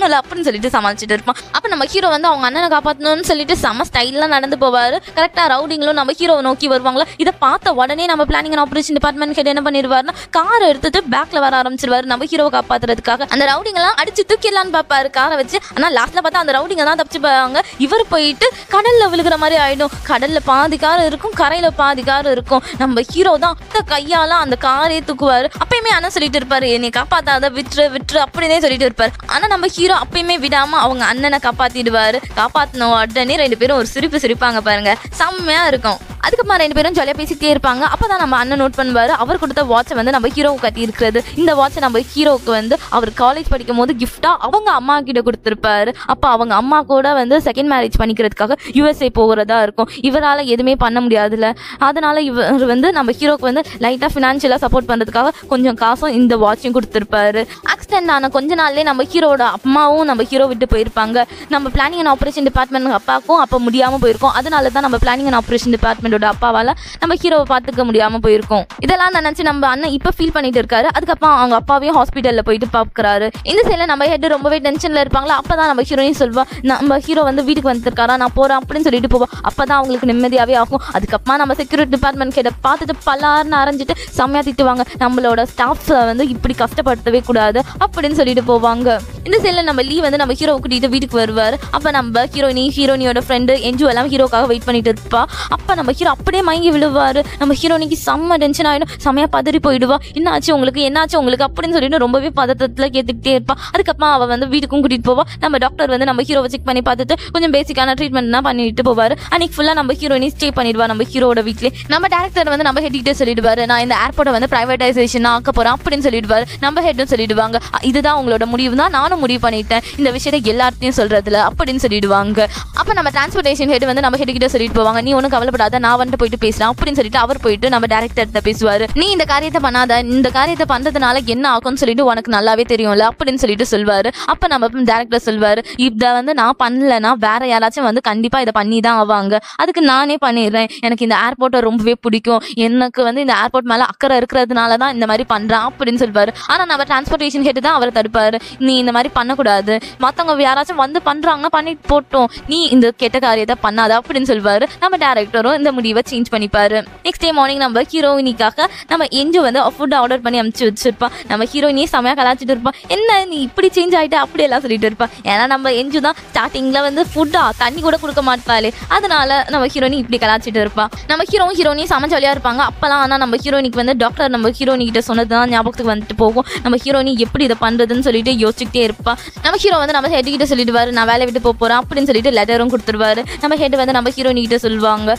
இல்ல அப்படின்னு சொல்லிட்டு சமாளிச்சுட்டு இருப்பான். அப்ப நம்ம ஹீரோ வந்து அவங்க அண்ணனை காப்பாற்றணும்னு சொல்லிட்டு செம்ம ஸ்டைலா நடந்து போவாரு. கரெக்டா ரவுடிங்களும் நம்ம ஹீரோவை நோக்கி வருவாங்களா. இதை பார்த்த உடனே நம்ம planning and operation department head என்ன பண்ணிடுவாருன்னா காரை எடுத்துட்டு பேக்ல வர ஆரம்பிச்சிருவாரு நம்ம ஹீரோவை காப்பாத்துறதுக்காக. அந்த ரவுடிங்கெல்லாம் அடிச்சு தூக்கிடலான்னு பார்ப்பாரு காரை வச்சு. ஆனா லாஸ்ட்ல பார்த்தா அந்த ரவுடிங்க தான் தப்பிச்சு போவாங்க. இவர் போயிட்டு கடல்ல விழுகிற மாதிரி ஆயிடும். கடல்ல பாதி கார் இருக்கும், கரையில பாதி கார் இருக்கும். நம்ம ஹீரோ தான் கையால அந்த காரையே தூக்குவாரு. அப்பயுமே அண்ணன் சொல்லிட்டு இருப்பாரு, என்னை காப்பாத்தாத, விட்டுரு விட்டுரு அப்படின்னே சொல்லிட்டு இருப்பாரு. ஆனா நம்ம ஹீரோ அப்பயுமே விடாம அவங்க அண்ணனை காப்பாத்திடுவாரு. காப்பாத்தின உடனே 2 பேரும் ஒரு சிரிப்பாங்க பாருங்க, செம்மையா இருக்கும். அதுக்கப்புறமா 2 பேரும் ஜாலியா பேசிக்கிட்டே இருப்பாங்க. அப்பதான் நம்ம அண்ணன் நோட் பண்ணுவாரு, அவர் கொடுத்த வாட்சை வந்து நம்ம ஹீரோவுக்கு கட்டி இருக்கிறது. இந்த வாட்சை நம்ம ஹீரோவுக்கு வந்து அவர் காலேஜ் படிக்கும் போது கிஃப்டா அவங்க அம்மா கிட்ட கொடுத்திருப்பாரு. அப்ப அவங்க அம்மா கூட வந்து செகண்ட் மேரேஜ் பண்ணிக்கிறதுக்காக USA போகிறதா இருக்கும். இவரால் எதுவுமே பண்ண முடியாதுல்ல. அதனால இவர் வந்து நம்ம ஹீரோக்கு வந்து லைட்டா ஃபினான்ஷியலா சப்போர்ட் பண்றதுக்காக கொஞ்சம் காசும் இந்த வாட்சும் கொடுத்திருப்பாரு. ஆக்சிடென்ட் ஆன கொஞ்ச நாள்லயே நம்ம ஹீரோட அம்மாவும் நம்ம ஹீரோ விட்டு போயிருப்பாங்க. நம்ம பிளானிங் அண்ட் ஆபரேஷன் டிபார்ட்மெண்ட் அப்பாவுக்கும் அப்ப முடியாம போயிருக்கும். அதனால தான் நம்ம பிளானிங் அண்ட் ஆபரேஷன் டிபார்ட்மெண்டோட அப்பாவால நம்ம ஹீரோவை பார்த்துக்க முடியாம போயிருக்கோம். இதெல்லாம் நினைச்சு நம்ம அண்ணன் இப்ப ஃபீல் பண்ணிட்டு இருக்காரு. அதுக்கப்புறம் அவங்க அப்பாவையும் ஹாஸ்பிட்டல்ல போயிட்டு பாக்குறாரு. இந்த சைட்ல நம்ம ஹெட் ரொம்பவே டென்ஷன்ல இருப்பாங்களா. அப்பதான் நம்ம ஹீரோயின் சொல்வா, நம்ம ஹீரோ வந்து வீட்டுக்கு வந்துருக்காரா, நான் போறேன் அப்படின்னு சொல்லிட்டு போவா. அப்பதான் அவங்களுக்கு நிம்மதியாவே ஆகும். அதுக்கப்புறமா நம்ம செக்யூரிட்டி டிபார்ட்மெண்ட் கிட்ட பார்த்துட்டு பலார்னு அரைஞ்சிட்டு செம்மையா திட்டுவாங்க. நம்மளோட ஸ்டாஃப்ஸ் வந்து இப்படி கஷ்டப்படுத்தவே கூடாது அப்படின்னு சொல்லிட்டு போவாங்க. இந்த சைட்ல நம்ம லீ வந்து நம்ம ஹீரோ கூட்டிட்டு வீட்டுக்கு வருவாரு. அப்ப நம்ம ஹீரோனியோட ஃப்ரெண்டு என்ஜு எல்லாம் ஹீரோக்காக வெயிட் பண்ணிட்டு இருப்பா. அப்ப நம்ம ஹீரோ அப்படியே மயங்கி விழுவாரு. நம்ம ஹீரோனிக்கு செம்ம டென்ஷன் ஆயிடும், செம்மையா பதறி போயிடுவா. என்னாச்சு உங்களுக்கு அப்படின்னு சொல்லிட்டு ரொம்பவே பதட்டத்துல கேட்டுக்கிட்டே இருப்பா. அதுக்கப்புறமா அவ வந்து வீட்டுக்கும் கூட்டிட்டு போவா. நம்ம டாக்டர் வந்து நம்ம ஹீரோவை செக் பண்ணி பார்த்துட்டு கொஞ்சம் பேசிக்கான ட்ரீட்மெண்ட் தான் பண்ணிட்டு போவாரு. அன்னைக்கு ஃபுல்லா நம்ம ஹீரோயினி ஸ்டே பண்ணிடுவா நம்ம ஹீரோட வீட்லயே. நம்ம டேரக்டர் வந்து நம்ம ஹெட் சொல்லிடுவாரு, நான் இந்த ஏர்போர்ட்டை வந்து பிரைவேடைசேஷன் ஆக்க போறேன் அப்படின்னு சொல்லிடுவாரு. நம்ம ஹெட்டும் சொல்லிடுவாங்க, இதுதான் உங்களோட முடிவு தான், நானும் முடிவு பண்ணிட்டேன் இந்த விஷயத்தை எல்லார்ட்டையும் சொல்றதுல அப்படின்னு சொல்லிடுவாங்க. அப்ப நம்ம டிரான்ஸ்போர்டேஷன் ஹெட் வந்து நம்ம ஹெட் கிட்ட சொல்லிட்டு போவாங்க, நீ ஒன்னும் கவலைப்படாத, நான் வந்து போயிட்டு பேசலாம் அப்படின்னு சொல்லிட்டு அவர் போயிட்டு நம்ம டேரக்டர் பேசுவாரு. நீ இந்த காரியத்தை பண்ணாத, இந்த காரியத்தை பண்றதுனால என்ன ஆகும்னு சொல்லிட்டு உனக்கு நல்லாவே தெரியும்ல அப்படின்னு சொல்லிட்டு சொல்வாரு. அப்ப நம்ம டேரக்டர் சொல்வாரு, இத வந்து நான் பண்ணலன்னா வேற யாராச்சும் வந்து கண்டிப்பா இதை பண்ணி தான் ஆவாங்க, அதுக்கு நானே பண்ணிடுறேன். எனக்கு இந்த ஏர்போர்ட்டை ரொம்பவே பிடிக்கும், எனக்கு வந்து இந்த ஏர்போர்ட் மேல அக்கறை இருக்கிறதுனால தான் இந்த மாதிரி பண்றேன் அப்படின்னு சொல்வாரு. ஆனா நம்ம டிரான்ஸ்போர்டேஷன் ஹெட் தான் அவரை தடுப்பாரு, நீ இந்த மாதிரி பண்ணக்கூடாது, மத்தவங்க யாராச்சும் வந்து பண்றாங்கன்னா பண்ணிட்டு போட்டோம், நீ இந்த கெட்ட காரியத்தை பண்ணாத அப்படின்னு சொல்வாரு. நம்ம டேரக்டரும் இந்த முடிவை சேஞ்ச் பண்ணிப்பாரு. நெக்ஸ்ட் டே மார்னிங் நம்ம ஹீரோயினிக்காக நம்ம என்ஜு வந்து ஃபுட் ஆர்டர் பண்ணி அனுப்பிச்சு வச்சிருப்பான். நம்ம ஹீரோயினியே செமையா கலாச்சிட்டு இருப்பான், என்ன நீ இப்படி சேஞ்ச் ஆயிட்டு அப்படி எல்லாம் சொல்லிட்டு இருப்பான். ஏன்னா நம்ம என்ஜு தான் ஸ்டார்டிங்ல வந்து ஃபுட்டா தண்ணி கூட கொடுக்க மாட்டாளே, அதனால நம்ம ஹீரோயினி இப்படி கலாச்சிட்டு இருப்பான். நம்ம ஹீரோயினி செம ஜாலியா இருப்பாங்க. அப்பெல்லாம் ஆனா நம்ம ஹீரோயினிக்கு வந்து டாக்டர் நம்ம ஹீரோயினி கிட்ட சொன்னதுதான் ஞாபகத்துக்கு வந்துட்டு போகும். நம்ம ஹீரோயினி எப்படி இதை பண்றதுன்னு சொல்லிட்டு யோசிச்சுட்டே இருப்பா. நம்ம ஹீரோ வந்து நம்ம ஹெட் கிட்ட சொல்லிடுவாரு, நான் வேலையை விட்டு போறேன் அப்படின்னு சொல்லிட்டு லெட்டரும் கொடுத்துருவாரு. நம்ம ஹெட் வந்து நம்ம ஹீரோயினி கிட்ட சொல்லுவாங்க,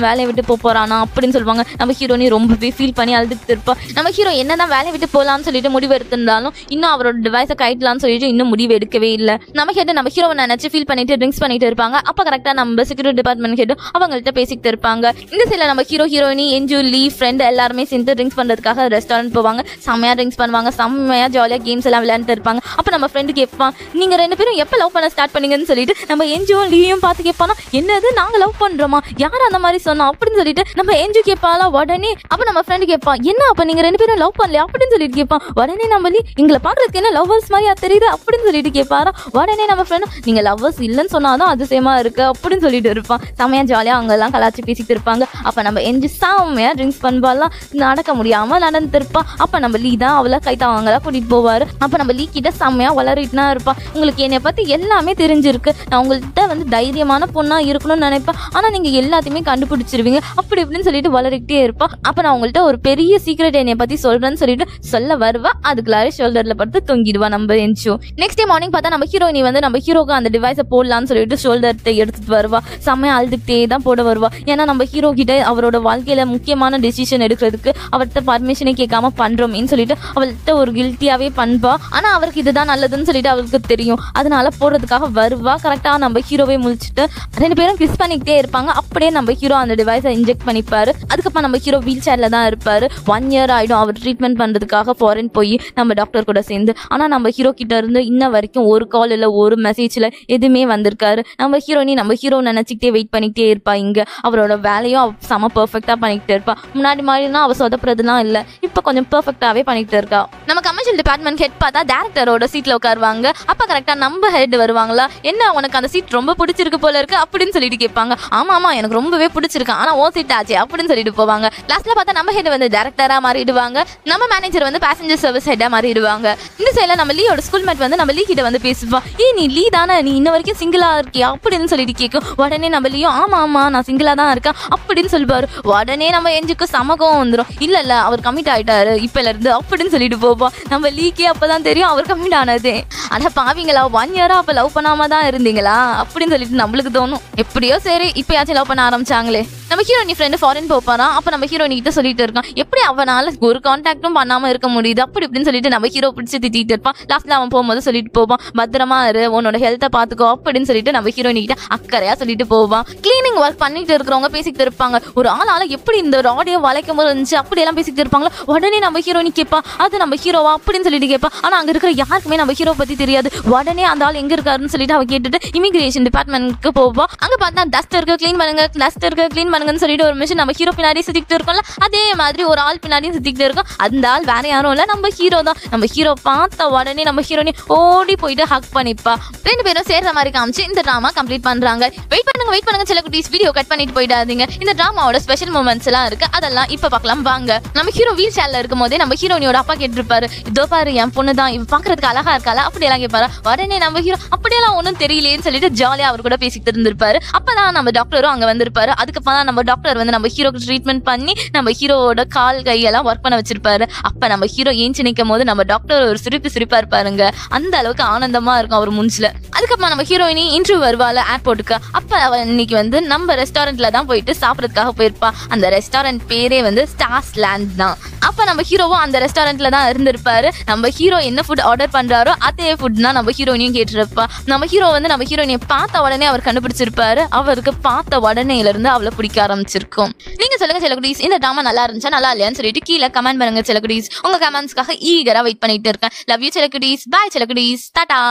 வேலையை விட்டு போறானா அப்படின்னு சொல்லுவாங்க. நம்ம ஹீரோயினி ரொம்பவே ஃபீல் பண்ணி அழுதுட்டு இருப்பா. நம்ம ஹீரோ என்னதான் வேலையை விட்டு போலான்னு சொல்லிட்டு முடிவு எடுத்திருந்தாலும் இன்னும் அவரோட டிவைஸை கைட்லான்னு சொல்லிட்டு இன்னும் முடிவு எடுக்கவே இல்லை. நம்ம ஹெட் நம்ம ஹீரோவை நினைச்சு ஃபீல் பண்ணிட்டு ட்ரிங்க்ஸ் பண்ணிட்டு இருப்பாங்க. அப்ப கரெக்டா நம்ம செக்யூரிட்டி டிபார்ட்மெண்ட் ஹெட் அவங்கள்ட்ட பேசிக்கிட்டு இருப்பாங்க. இந்த சைட்ல நம்ம ஹீரோயினி என்ஜு லீ ஃப்ரெண்ட் எல்லாருமே சேர்ந்து ட்ரிங்க்ஸ் பண்றதுக்காக ரெஸ்டாரண்ட் போவாங்க. செம்மையா ட்ரிங்க்ஸ் பண்ணுவாங்க, செம்மையா ஜாலியா கேம்ஸ் எல்லாம் விளையாண்டு இருப்பாங்க. அப்ப நம்ம ஃப்ரெண்டு கேட்பான், நீங்க 2 பேரும் எப்ப லவ் பண்ண ஸ்டார்ட் பண்ணீங்கன்னு சொல்லிட்டு நம்ம என்ஜுவும் லீயும் பார்த்து கேட்பானா, என்னது நாங்க லவ் பண்றோமா, யார் அந்த மாதிரி சொன்னா அப்படின்னு சொல்லிட்டு நம்ம என்ஜு கேட்பாளா. உடனே அப்ப நம்ம ஃப்ரெண்டு கேட்பான், என்ன அப்ப நீங்க 2 பேரும் லவ் பண்ணல அப்படின்னு சொல்லிட்டு கேட்பான். உடனே நம்ம லீ, எங்களை பாக்குறதுக்கு என்ன லவ்வர்ஸ் மாதிரியா தெரியுது அப்படின்னு சொல்லிட்டு கேட்பாரா. உடனே நம்ம ஃப்ரெண்டு, நீங்க லவ்வர்ஸ் இல்லைன்னு சொன்னாதான் அதிசயமா இருக்கு அப்படின்னு சொல்லிட்டு இருப்பான். செம்மையா ஜாலியா அவங்க எல்லாம் கலாச்சி பேசிட்டு இருப்பாங்க. அப்ப நம்ம என்ஜு செம்மையா ட்ரிங்க்ஸ் பண்ணுவாலாம், நடக்க முடியாம நடந்து இருப்பா. அப்ப நம்ம லீ தான் அவளை கைத்தாவங்களா கூட்டிட்டு போவாரு. அப்ப நம்ம லீ கிட்ட செம்மையா வளரிட்டுனா இருப்பா, உங்களுக்கு என்னை பத்தி எல்லாமே தெரிஞ்சிருக்கு, நான் உங்கள்கிட்ட வந்து தைரியமான பொண்ணா இருக்கணும்னு நினைப்பேன், ஆனா நீங்க எல்லாத்தையுமே கண்டுபிடிச்சிருவீங்க அப்படி இப்படின்னு சொல்லிட்டு வளரிக்கிட்டே இருப்பா. அப்ப நான் உங்கள்கிட்ட ஒரு பெரிய சீக்ரெட் என்னை பத்தி சொல்றேன்னு சொல்லிட்டு சொல்ல வருவா. அதுக்குள்ளார ஷோல்டர்ல படுத்து தொங்கிடுவா நம்ம என்ஜு. நெக்ஸ்ட் டே மார்னிங் பார்த்தா நம்ம ஹீரோயினி வந்து நம்ம ஹீரோக்கு அந்த டிவைஸை போடலான்னு சொல்லிட்டு ஷோல்டர்த்தை எடுத்துட்டு வருவா. செம்மையா அழுதுகிட்டே தான் போட வருவா. ஏன்னா நம்ம ஹீரோ கிட்ட அவரோட வாழ்க்கையில முக்கியமான டெசிஷன் எடுக்கிறதுக்கு அவர்கிட்ட பர்மிஷனே கேட்காம பண்றோம்னு சொல்லிட்டு அவள்கிட்ட ஒரு கில்ட்டியாவே பண்பா. ஆனா அவருக்கு இதுதான் நல்லதுன்னு சொல்லிட்டு அவளுக்கு தெரியும், அதனால போடுறதுக்காக வருவா. கரெக்டா நம்ம ஹீரோவே முழிச்சுட்டு 2 பேரும் கிஸ் பண்ணிக்கிட்டே இருப்பாங்க. அப்படியே நம்ம ஹீரோ அந்த டிவைஸை இன்ஜெக்ட் பண்ணிப்பாரு. அதுக்கப்புறம் நம்ம ஹீரோ வீல் சேர்ல தான் இருப்பாரு. 1 year ஆயிடும் அவர் ட்ரீட்மெண்ட் பண்றதுக்காக ஃபாரின் போய் நம்ம டாக்டர் கூட சேர்ந்து. ஆனா நம்ம ஹீரோ கிட்ட இருந்து இன்ன வரைக்கும் ஒரு கால் இல்ல ஒரு மெசேஜ்ல எதுவுமே வந்திருக்காரு. நம்ம ஹீரோ நினைச்சிக்கிட்டே வெயிட் பண்ணிக்கிட்டே இருப்பா. இங்க அவரோட வேலையும் செம பெர்ஃபெக்டா பண்ணிக்கிட்டே இருப்பா. முன்னாடி மாதிரினா அவ சொதப்புறதுலாம் இல்ல, இப்ப கொஞ்சம் பெர்ஃபெக்டாவே பண்ணிக்கிட்டு இருக்கா. நம்ம கமர்ஷியல் டிபார்ட்மெண்ட் ஹெட் பார்த்தா டேரக்டரோட சீட்ல உட்காருவாங்க. அப்ப கரெக்டா நம்ம ஹெட் வருவாங்களா, என்ன உனக்கு அந்த சீட் ரொம்ப பிடிச்சிருக்கு போல இருக்கு அப்படின்னு சொல்லிட்டு கேட்பாங்க. ஆமா எனக்கு ரொம்பவே பிடிச்சிருக்கு, ஆனா ஓ சீட் ஆச்சு அப்படின்னு சொல்லிட்டு போவாங்க. லாஸ்ட்ல பார்த்தா நம்ம ஹெட் வந்து டேரக்டரா மாறிடுவாங்க. நம்ம மேனேஜர் வந்து பேசஞ்சர் சர்வீஸ் ஹெட்டா மாறிடுவாங்க. இந்த சைட்ல நம்ம லீயோட ஸ்கூல் மேட் வந்து நம்ம லீ கிட்ட வந்து பேசுவா. நீ லீ தானே, நீ இன்ன வரைக்கும் சிங்கிளா இருக்கியா அப்படின்னு சொல்லிட்டு கேட்கும். உடனே நம்ம லீயோ ஆமா நான் சிங்கிளா தான் இருக்கேன் அப்படின்னு சொல்லுவாரு. உடனே நம்ம எஞ்சுக்கு சமகம் வந்துடும். இல்ல அவர் கமிட் ஆயிட்டாரு இப்பல இருந்து அப்படின்னு சொல்லிட்டு போவோம். நம்ம லீக்கே அப்பதான் தெரியும் அவர் கமிட் ஆனது. ஆனா பாவீங்களா 1 year அப்ப லவ் பண்ணாம தான் இருந்தீங்களா அப்படின்னு சொல்லிட்டு நம்மளுக்கு தோணும். எப்படியோ சரி இப்பயாச்சும் லவ் பண்ண ஆரம்பிச்சாங்களே. நம்ம ஹீரோனி ஃப்ரெண்டு ஃபாரின் போப்பாரா. அப்ப நம்ம ஹீரோனி கிட்ட சொல்லிட்டு இருக்கான், எப்படி அவனால ஒரு கான்டாக்டும் பண்ணாம இருக்க முடியுது அப்படி இப்படின்னு சொல்லிட்டு நம்ம ஹீரோ பிடிச்சி திட்டிட்டு இருப்பான். லாஸ்ட்ல அவன் போகும்போது சொல்லிட்டு போவான், பத்திரமா இரு, உன்னோட ஹெல்த்தை பாத்துக்கோ அப்படின்னு சொல்லிட்டு நம்ம ஹீரோனி கிட்ட அக்கறையா சொல்லிட்டு போவான். கிளீனிங் ஒர்க் பண்ணிட்டு இருக்கிறவங்க பேசிக்கிட்டு இருப்பாங்க. ஒரு ஆளால எப்படி இந்த ராடியோ வளைக்கும் போது இருந்துச்சு அப்படி எல்லாம் பேசிக்கிட்டு இருப்பாங்களா. உடனே நம்ம ஹீரோனி கேட்பா, அது நம்ம ஹீரோவா அப்படின்னு சொல்லிட்டு கேட்பா. ஆனா அங்க இருக்கிற யாருக்குமே நம்ம ஹீரோ பத்தி தெரியாது. உடனே அந்த ஆள் எங்க இருக்காருன்னு சொல்லிட்டு அவ கேட்டுட்டு இமிகிரேஷன் டிபார்ட்மெண்ட்க்கு போவா. அங்க பார்த்தா டஸ்டருக்கு கிளீன் பண்ணுங்கன்னு சொல்லிட்டு ஒரு மிஷின் நம்ம ஹீரோ பின்னாடி சுத்திக்கிட்டு இருக்கோம்ல, அதே மாதிரி ஒரு ஆள் பின்னாடியும் சுத்திக்கிட்டு இருக்கோம். அந்த ஆள் வேற யாரும் இல்ல, நம்ம ஹீரோ தான். நம்ம ஹீரோ பார்த்த உடனே நம்ம ஹீரோனி ஓடி போயிட்டு ஹக் பண்ணிப்பா. 2 பேரும் சேர்ற மாதிரி காமிச்சு இந்த டிராமா கம்ப்ளீட் பண்றாங்க. வெயிட் பண்ணுங்க சில குட்டீஸ், வீடியோ கட் பண்ணிட்டு போயிடாதீங்க. இந்த டிராமாவோட ஸ்பெஷல் மூமெண்ட்ஸ் எல்லாம் இருக்கு, அதெல்லாம் இப்ப பார்க்கலாம் வாங்க. நம்ம ஹீரோ வீல் சேர்ல இருக்கும் போதே நம்ம ஹீரோனியோட அப்பா கேட்டிருப்பாரு, இதோ பாரு என் பொண்ணு தான், இவ பாக்குறதுக்கு அழகா இருக்காளா அப்படி எல்லாம் கேட்பாரு. உடனே நம்ம ஹீரோ அப்படியெல்லாம் ஒன்னும் தெரியலேன்னு சொல்லிட்டு ஜாலியா அவர் கூட பேசிட்டு இருந்திருப்பாரு. அப்பதான் நம்ம டாக்டரும் அங்க வந்திருப்பாரு. அதுக்கப்புறம் தான் நம்ம டாக்டர் வந்து நம்ம ஹீரோக்கு ட்ரீட்மெண்ட் பண்ணி நம்ம ஹீரோட கால் கையெல்லாம் ஒர்க் பண்ண வச்சிருப்பாரு. அப்ப நம்ம ஹீரோ ஏஞ்சி நிற்கும் போது நம்ம டாக்டர் ஒரு சிரிப்பா இருப்பாருங்க. அந்த அளவுக்கு ஆனந்தமா இருக்கும் அவர் மூஞ்சில. அதுக்கப்புறம் நம்ம ஹீரோயினி இன்டர்வியூ வருவாள் ஏர்போர்ட்டுக்கு. அப்ப அவ இன்னைக்கு வந்து நம்ம ரெஸ்டாரண்ட்ல தான் போயிட்டு சாப்பிடறதுக்காக போயிருப்பா. அந்த ரெஸ்டாரண்ட் பேரே வந்து ஸ்டார்ஸ் லேண்ட் தான். அப்ப நம்ம ஹீரோவும் அந்த ரெஸ்டாரண்ட்ல தான் இருந்திருப்பாரு. நம்ம ஹீரோ என்ன ஃபுட் ஆர்டர் பண்றாரோ அதே ஃபுட் தான் நம்ம ஹீரோயினியும் கேட்டிருப்பா. நம்ம ஹீரோ வந்து நம்ம ஹீரோயினியை பார்த்த உடனே அவர் கண்டுபிடிச்சிருப்பாரு. அவருக்கு பார்த்த உடனேல இருந்து அவளை பிடிக்க ஆரம்பிச்சிருக்கும். நீங்க சொல்லுங்க செலகுடீஸ், இந்த டிராமா நல்லா இருந்துச்சா நல்லா இல்லையான்னு சொல்லிட்டு கீழே கமெண்ட் பண்ணுங்க செலகுடீஸ். உங்க கமெண்ட்ஸ்க்காக ஈகரா வெயிட் பண்ணிட்டு இருக்கேன். லவ் யூ செலகுடீஸ், பாய் செலகுடீஸ், டாடா.